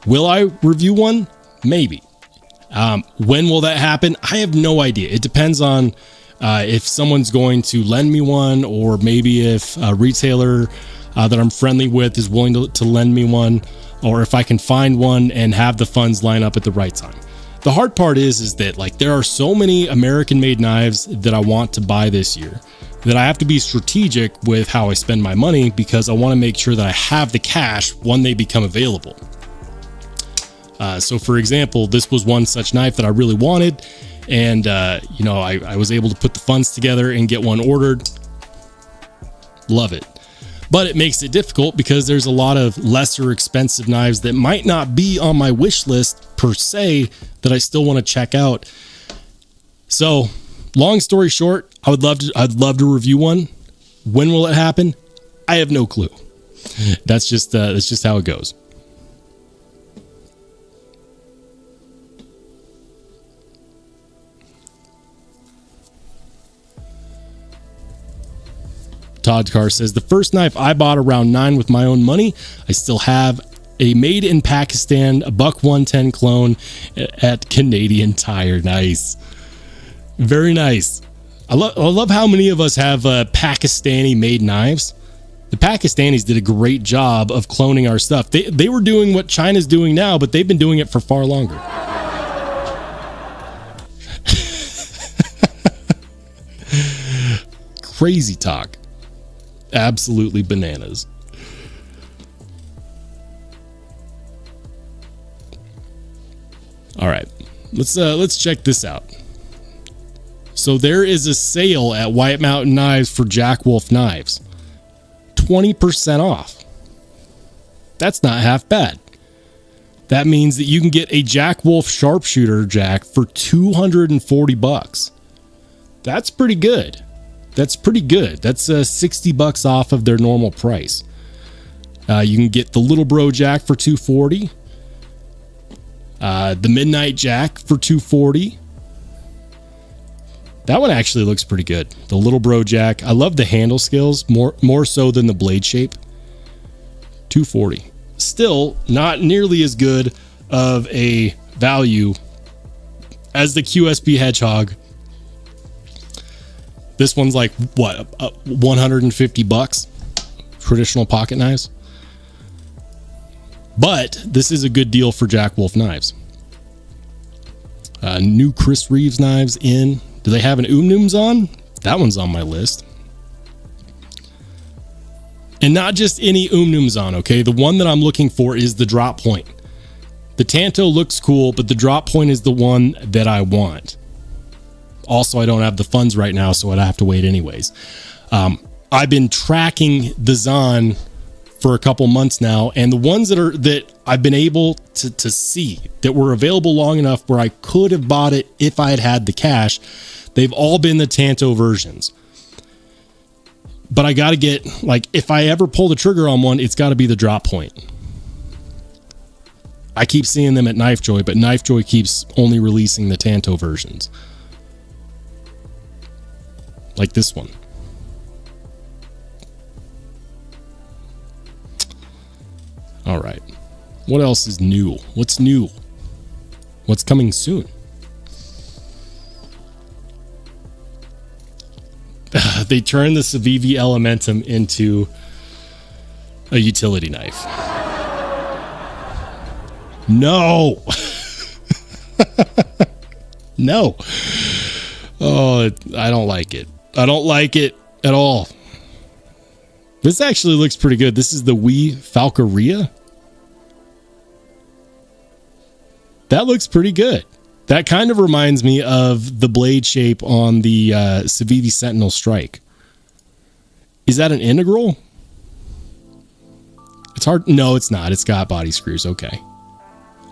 Will I review one? Maybe. When will that happen? I have no idea. It depends on if someone's going to lend me one, or maybe if a retailer that I'm friendly with is willing to lend me one. or if I can find one and have the funds line up at the right time. The hard part is that like there are so many American made knives that I want to buy this year that I have to be strategic with how I spend my money, because I want to make sure that I have the cash when they become available. So for example, this was one such knife that I really wanted, and you know, I was able to put the funds together and get one ordered. Love it. But it makes it difficult because there's a lot of lesser expensive knives that might not be on my wish list per se that I still want to check out. So long story short, I'd love to review one. When will it happen? I have no clue. That's just how it goes. Todd Carr says, the first knife I bought around 9 with my own money. I still have a made in Pakistan, a buck 110 clone at Canadian Tire. Nice. Very nice. I love how many of us have Pakistani made knives. The Pakistanis did a great job of cloning our stuff. They were doing what China's doing now, but they've been doing it for far longer. Crazy talk. Absolutely bananas. All right, let's check this out. So there is a sale at White Mountain Knives for Jack Wolf knives. 20% off. That's not half bad. That means that you can get a Jack Wolf sharpshooter jack for $240. That's pretty good. That's pretty good. That's $60 off of their normal price. You can get the Little Bro Jack for $240. The Midnight Jack for $240. That one actually looks pretty good. The Little Bro Jack. I love the handle skills more so than the blade shape. $240. Still not nearly as good of a value as the QSP Hedgehog. This one's like what, $150 traditional pocket knives. But this is a good deal for Jack Wolf knives. New Chris Reeves knives in. Do they have an Nooms on? That one's on my list. And not just any Nooms on, okay? The one that I'm looking for is the drop point. The Tanto looks cool, but the drop point is the one that I want. Also, I don't have the funds right now, so I'd have to wait anyways. I've been tracking the Zahn for a couple months now, and the ones that I've been able to see that were available long enough where I could have bought it if I had had the cash, they've all been the Tanto versions. But I got to get, like, if I ever pull the trigger on one, it's got to be the drop point. I keep seeing them at Knife Joy, but Knife Joy keeps only releasing the Tanto versions. Like this one. All right. What else is new? What's new? What's coming soon? They turned the Civivi Elementum into a utility knife. No. No. Oh, I don't like it. I don't like it at all. This actually looks pretty good. This is the Wii Falcaria. That looks pretty good. That kind of reminds me of the blade shape on the Civivi Sentinel Strike. Is that an integral? It's hard. No, it's not. It's got body screws. Okay.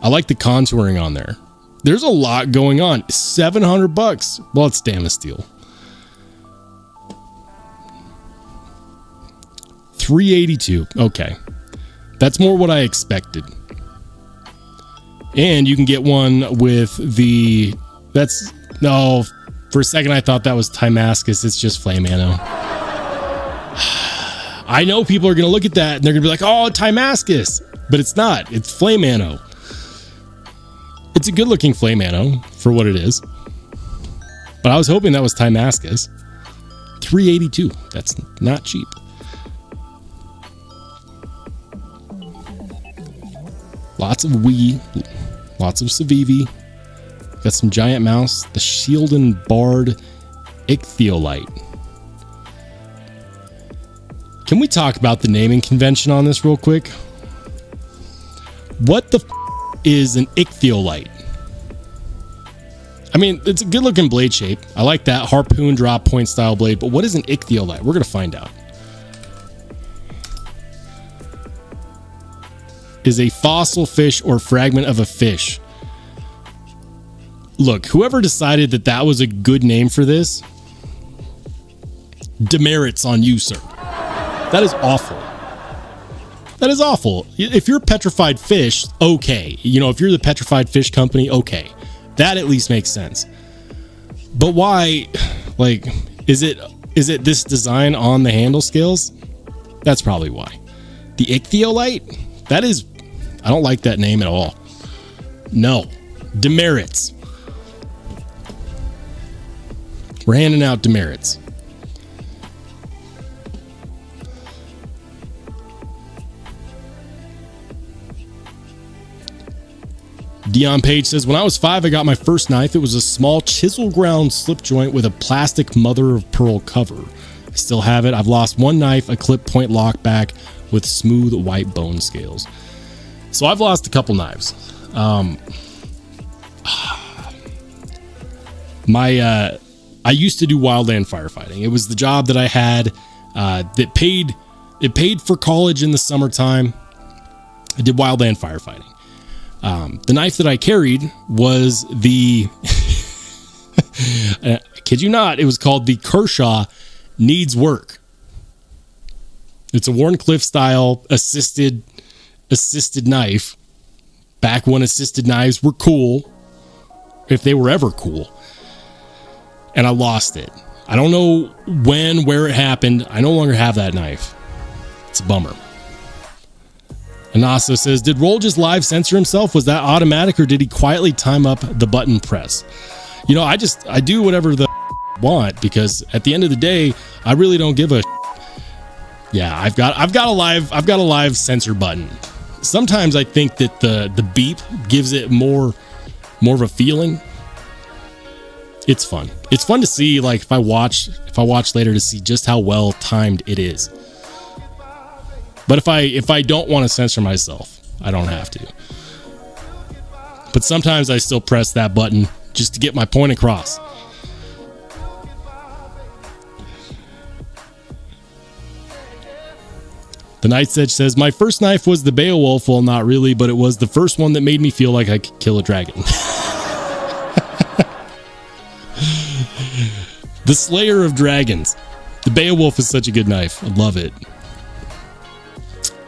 I like the contouring on there. There's a lot going on. $700. Well, it's stainless steel. $382. Okay. That's more what I expected. And you can get one with the... That's... No, for a second I thought that was Timascus. It's just Flame Ammo. I know people are going to look at that and they're going to be like, oh, Timascus. But it's not. It's Flame Ammo. It's a good looking Flame Ammo for what it is. But I was hoping that was Timascus. $382. That's not cheap. Lots of Wii, lots of civivi. Got some giant mouse, the shield and barred ichthyolite. Can we talk about the naming convention on this real quick? What the is an ichthyolite? I mean, it's a good looking blade shape. I like that harpoon drop point style blade, but what is an ichthyolite? We're going to find out. Is a fossil fish or fragment of a fish. Look, whoever decided that that was a good name for this, demerits on you, sir. That is awful. That is awful. If you're petrified fish, okay. You know, if you're the petrified fish company, okay. That at least makes sense. But why, like, is it this design on the handle scales? That's probably why. The ichthyolite? That is, I don't like that name at all. No. Demerits. We're handing out demerits. Dion Page says, when I was 5, I got my first knife. It was a small chisel ground slip joint with a plastic mother of pearl cover. I still have it. I've lost one knife, a clip point lock back with smooth white bone scales. So I've lost a couple knives. I used to do wildland firefighting. It was the job that I had that paid for college in the summertime. I did wildland firefighting. The knife that I carried was the, I kid you not, it was called the Kershaw Needs Work. It's a Warncliffe style assisted knife. Back when assisted knives were cool, if they were ever cool. And I lost it. I don't know where it happened. I no longer have that knife. It's a bummer. Anasa says, did Roll just live censor himself? Was that automatic or did he quietly time up the button press? You know, I do whatever the want because at the end of the day, I really don't give a. Yeah, I've got a live censor button. Sometimes I think that the beep gives it more of a feeling. It's fun. It's fun to see, like, if I watch later to see just how well timed it is. But if I don't want to censor myself, I don't have to. But sometimes I still press that button just to get my point across. The Night's Edge says, my first knife was the Beowulf. Well, not really, but it was the first one that made me feel like I could kill a dragon. The Slayer of Dragons. The Beowulf is such a good knife. I love it.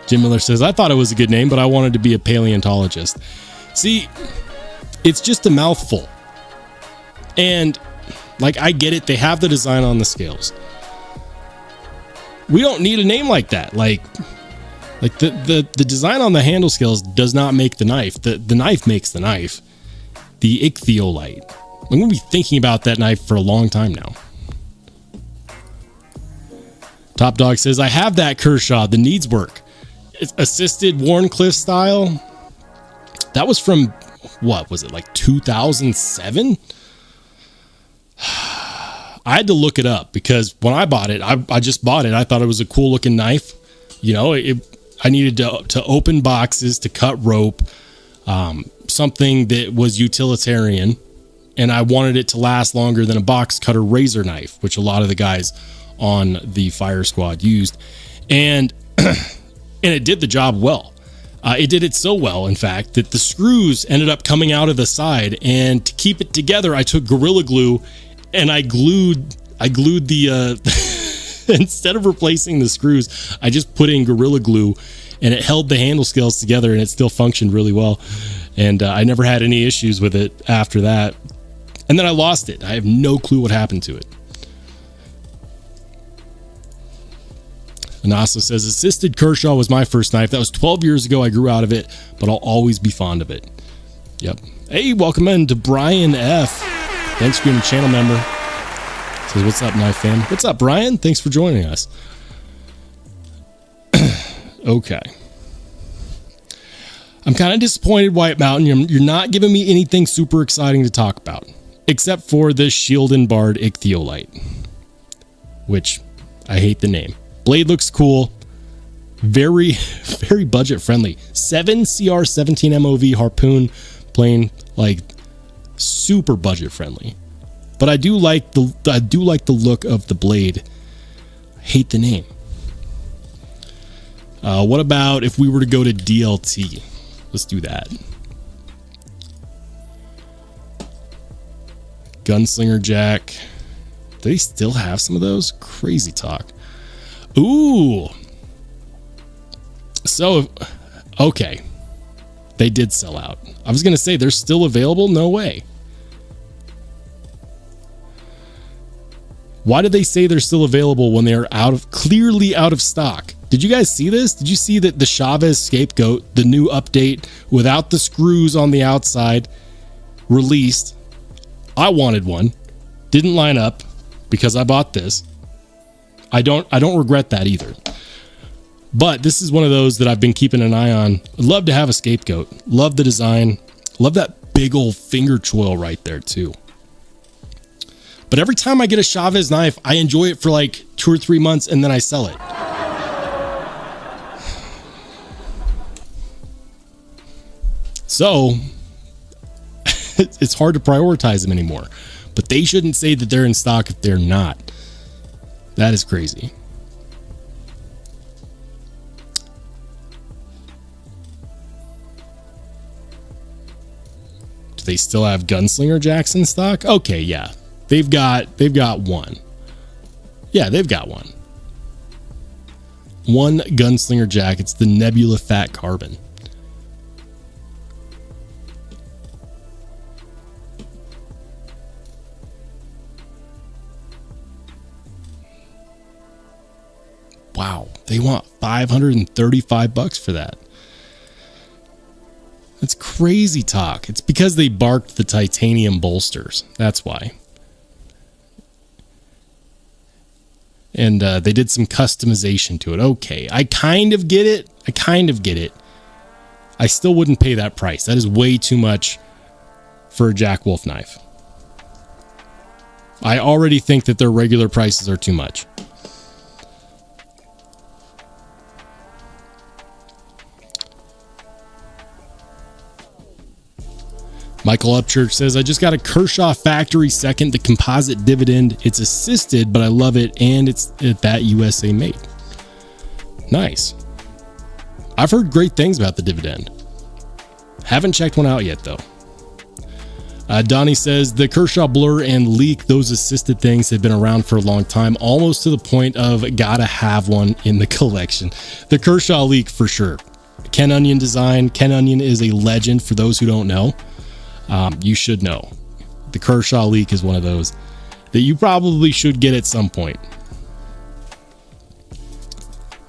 Jim Miller says, I thought it was a good name, but I wanted to be a paleontologist. See, it's just a mouthful. And, like, I get it. They have the design on the scales. We don't need a name like that. Like the design on the handle scales does not make the knife. The knife makes the knife. The ichthyolite. I'm going to be thinking about that knife for a long time now. Top Dog says, I have that Kershaw, the Needs Work. It's assisted Warncliffe style. That was from, what was it, like 2007? I had to look it up because when I bought it, I just bought it. I thought it was a cool looking knife. You know, I needed to open boxes, to cut rope, something that was utilitarian. And I wanted it to last longer than a box cutter razor knife, which a lot of the guys on the fire squad used. And it did the job well. It did it so well, in fact, that the screws ended up coming out of the side. And to keep it together, I took Gorilla Glue and I glued the instead of replacing the screws, I just put in Gorilla Glue and it held the handle scales together and it still functioned really well. And I never had any issues with it after that. And then I lost it. I have no clue what happened to it. Anasa says, assisted Kershaw was my first knife. That was 12 years ago. I grew out of it, but I'll always be fond of it. Yep. Hey, welcome in to Brian F. Thanks for being a channel member. Says, what's up, knife fam? What's up, Brian? Thanks for joining us. Okay. I'm kind of disappointed, White Mountain. You're not giving me anything super exciting to talk about, except for the Shield and Bard Ichthyolite, which I hate the name. Blade looks cool. Very, very budget friendly. 7 CR 17 MOV harpoon, plain, like super budget friendly. But I do like the look of the blade. I hate the name. What about if we were to go to DLT? Let's do that. Gunslinger Jack. Do they still have some of those? Crazy talk. Ooh. So, okay. They did sell out. I was going to say they're still available. No way. Why did they say they're still available when they're clearly out of stock? Did you guys see this? Did you see that the Chavez Scapegoat, the new update without the screws on the outside, released? I wanted one. Didn't line up because I bought this. I don't regret that either. But this is one of those that I've been keeping an eye on. I'd love to have a Scapegoat. Love the design. Love that big old finger choil right there too. But every time I get a Chavez knife, I enjoy it for like 2 or 3 months and then I sell it. So it's hard to prioritize them anymore. But they shouldn't say that they're in stock if they're not. That is crazy. Do they still have Gunslinger Jacks in stock? Okay, yeah. They've got one. Yeah, they've got one. One Gunslinger Jack. It's the Nebula Fat Carbon. Wow, they want $535 for that. That's crazy talk. It's because they barked the titanium bolsters. That's why. And they did some customization to it. Okay, I kind of get it. I still wouldn't pay that price. That is way too much for a Jack Wolf knife. I already think that their regular prices are too much. Michael Upchurch says, I just got a Kershaw factory second, the composite dividend. It's assisted, but I love it, and it's that USA made. Nice. I've heard great things about the dividend. Haven't checked one out yet, though. Donnie says, the Kershaw Blur and Leak, those assisted things have been around for a long time, almost to the point of gotta have one in the collection. The Kershaw Leak, for sure. Ken Onion design. Ken Onion is a legend for those who don't know. You should know. The Kershaw Leak is one of those that you probably should get at some point.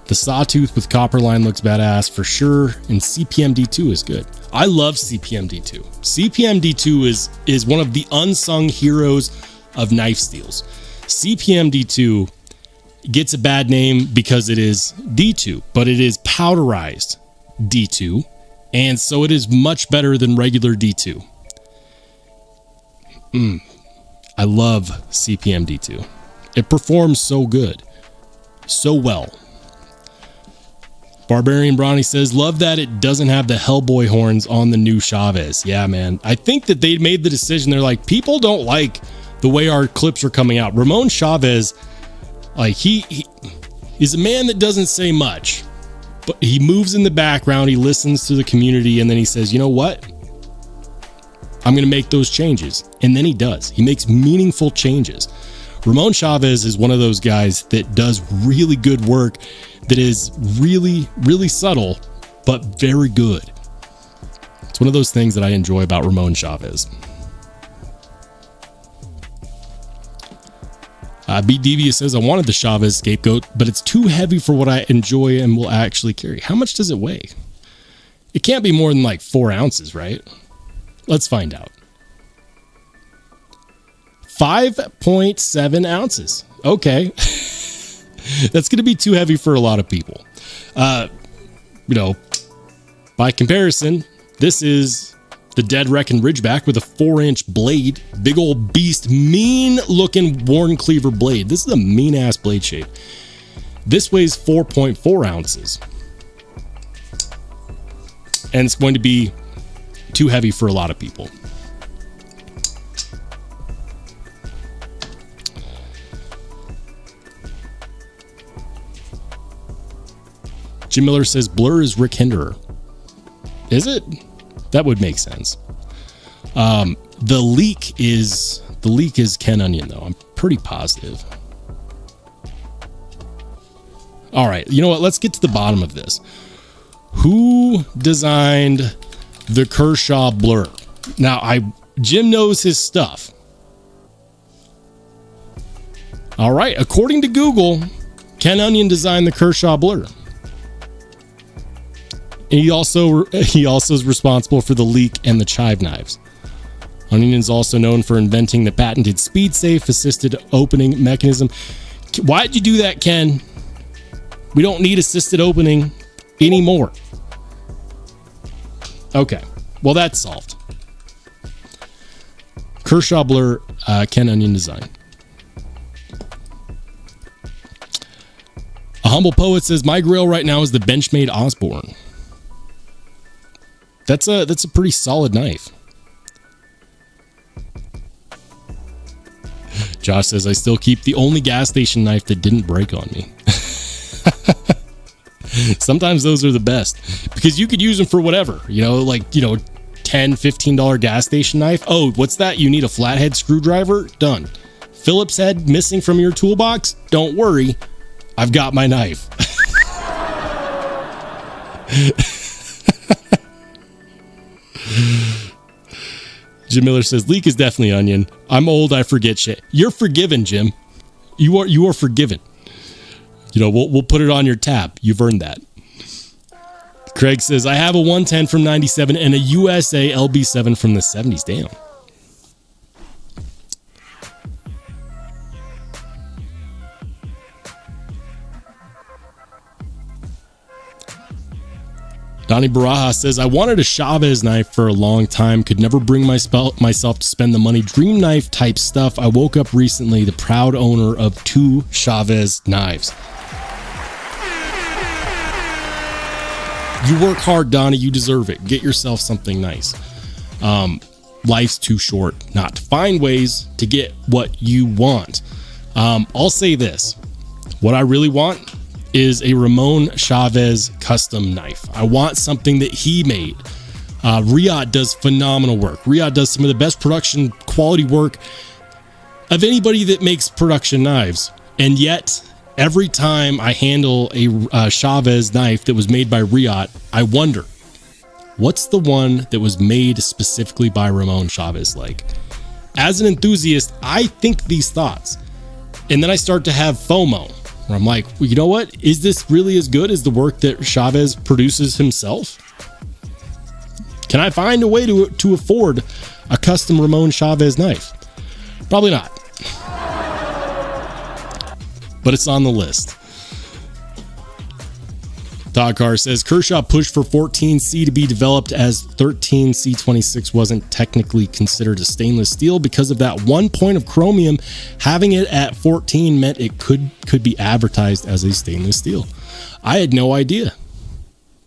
The Sawtooth with copper line looks badass for sure, and CPMD2 is good. I love CPMD2. CPMD2 is one of the unsung heroes of knife steels. CPMD2 gets a bad name because it is D2, but it is powderized D2, and so it is much better than regular D2. I love CPMD2. It performs so good. So well. Barbarian Brawny says, love that it doesn't have the Hellboy horns on the new Chavez. Yeah, man. I think that they made the decision. They're like, people don't like the way our clips are coming out. Ramon Chavez, like he is a man that doesn't say much, but he moves in the background. He listens to the community, and then he says, you know what? I'm going to make those changes. And then he does. He makes meaningful changes. Ramon Chavez is one of those guys that does really good work that is really, really subtle, but very good. It's one of those things that I enjoy about Ramon Chavez. Beat Devious says, I wanted the Chavez Scapegoat, but it's too heavy for what I enjoy and will actually carry. How much does it weigh? It can't be more than like 4 ounces, right? Let's find out. 5.7 ounces. Okay. That's going to be too heavy for a lot of people. 5.7 By comparison, this is the Dead Reckon Ridgeback with a 4-inch blade. Big old beast, mean looking worn cleaver blade. This is a mean ass blade shape. This weighs 4.4 ounces. And it's going to be too heavy for a lot of people. Jim Miller says Blur is Rick Hinderer. Is it? That would make sense. The leak is Ken Onion though. I'm pretty positive. All right, you know what? Let's get to the bottom of this. Who designed the Kershaw Blur? Now, Jim knows his stuff. All right, according to Google, Ken Onion designed the Kershaw Blur. And he also is responsible for the leak and the chive knives. Onion is also known for inventing the patented speed safe assisted opening mechanism. Why'd you do that, Ken? We don't need assisted opening anymore. Okay, well that's solved. Kershaw Blur, Ken Onion design. A Humble Poet says my grill right now is the benchmade Osborne. That's a pretty solid knife. Josh says I still keep the only gas station knife that didn't break on me. Sometimes those are the best because you could use them for whatever, like, $10, $15 gas station knife. Oh, what's that? You need a flathead screwdriver? Done. Phillips head missing from your toolbox? Don't worry. I've got my knife. Jim Miller says leak is definitely Onion. I'm old, I forget shit. You're forgiven, Jim. You are forgiven. We'll put it on your tab. You've earned that. Craig says I have a 110 from 97 and a USA LB7 from the 70s. Damn. Donnie Baraja says, I wanted a Chavez knife for a long time, could never bring myself to spend the money. Dream knife type stuff. I woke up recently, the proud owner of 2 Chavez knives. You work hard, Donnie. You deserve it. Get yourself something nice. Life's too short not to find ways to get what you want. I'll say this. What I really want is a Ramon Chavez custom knife. I want something that he made. Riyadh does phenomenal work. Riyadh does some of the best production quality work of anybody that makes production knives. And yet, every time I handle a Chavez knife that was made by Riyadh, I wonder, what's the one that was made specifically by Ramon Chavez like? As an enthusiast, I think these thoughts. And then I start to have FOMO. Where I'm like, well, you know what? Is this really as good as the work that Chavez produces himself? Can I find a way to afford a custom Ramon Chavez knife? Probably not. But it's on the list. Todd Carr says Kershaw pushed for 14C to be developed as 13C26 wasn't technically considered a stainless steel because of that 1 point of chromium. Having it at 14 meant it could be advertised as a stainless steel. I had no idea.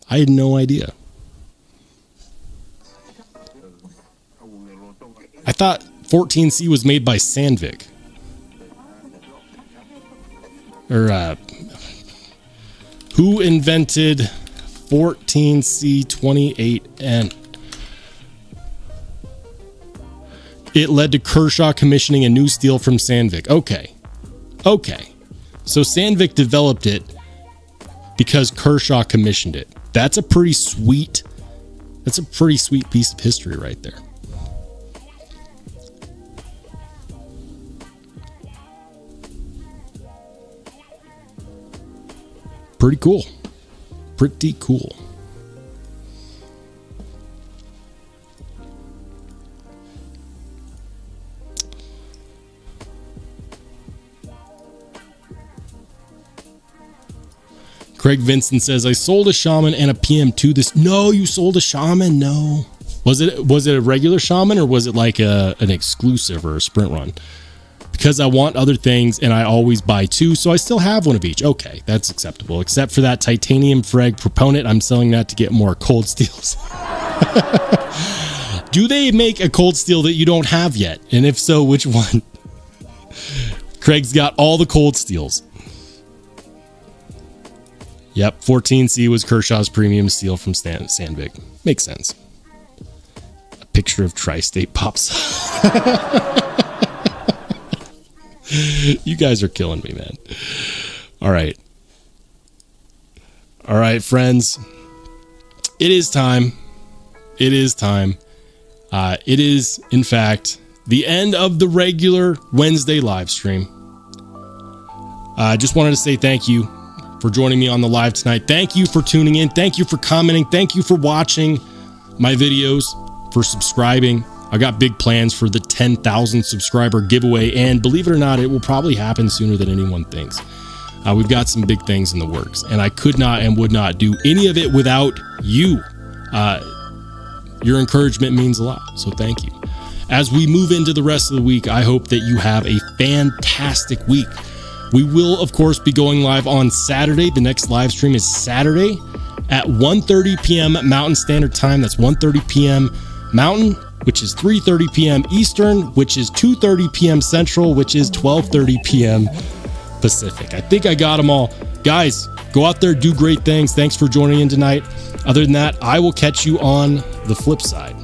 I thought 14C was made by Sandvik. Or who invented 14C28N? It led to Kershaw commissioning a new steel from Sandvik. Okay. So Sandvik developed it because Kershaw commissioned it. That's a pretty sweet piece of history right there. Pretty cool. Craig Vincent says, I sold a shaman and a PM to this. No, you sold a shaman? No. Was it a regular shaman, or was it like an exclusive or a sprint run? Because I want other things and I always buy two, so I still have one of each. Okay, that's acceptable. Except for that titanium frag proponent, I'm selling that to get more cold steels. Do they make a cold steel that you don't have yet? And if so, which one? Craig's got all the cold steels. Yep, 14C was Kershaw's premium steel from Sandvik. Makes sense. A picture of Tri-State pops. You guys are killing me, man. All right. All right, friends. It is time. It is time. It is, in fact, the end of the regular Wednesday live stream. I just wanted to say thank you for joining me on the live tonight. Thank you for tuning in. Thank you for commenting. Thank you for watching my videos, for subscribing. I got big plans for the 10,000 subscriber giveaway, and believe it or not, it will probably happen sooner than anyone thinks. We've got some big things in the works, and I could not and would not do any of it without you. Your encouragement means a lot, so thank you. As we move into the rest of the week, I hope that you have a fantastic week. We will, of course, be going live on Saturday. The next live stream is Saturday at 1:30 p.m. Mountain Standard Time. That's 1:30 p.m. Mountain, which is 3:30 p.m. Eastern, which is 2:30 p.m. Central, which is 12:30 p.m. Pacific. I think I got them all. Guys, go out there, do great things. Thanks for joining in tonight. Other than that, I will catch you on the flip side.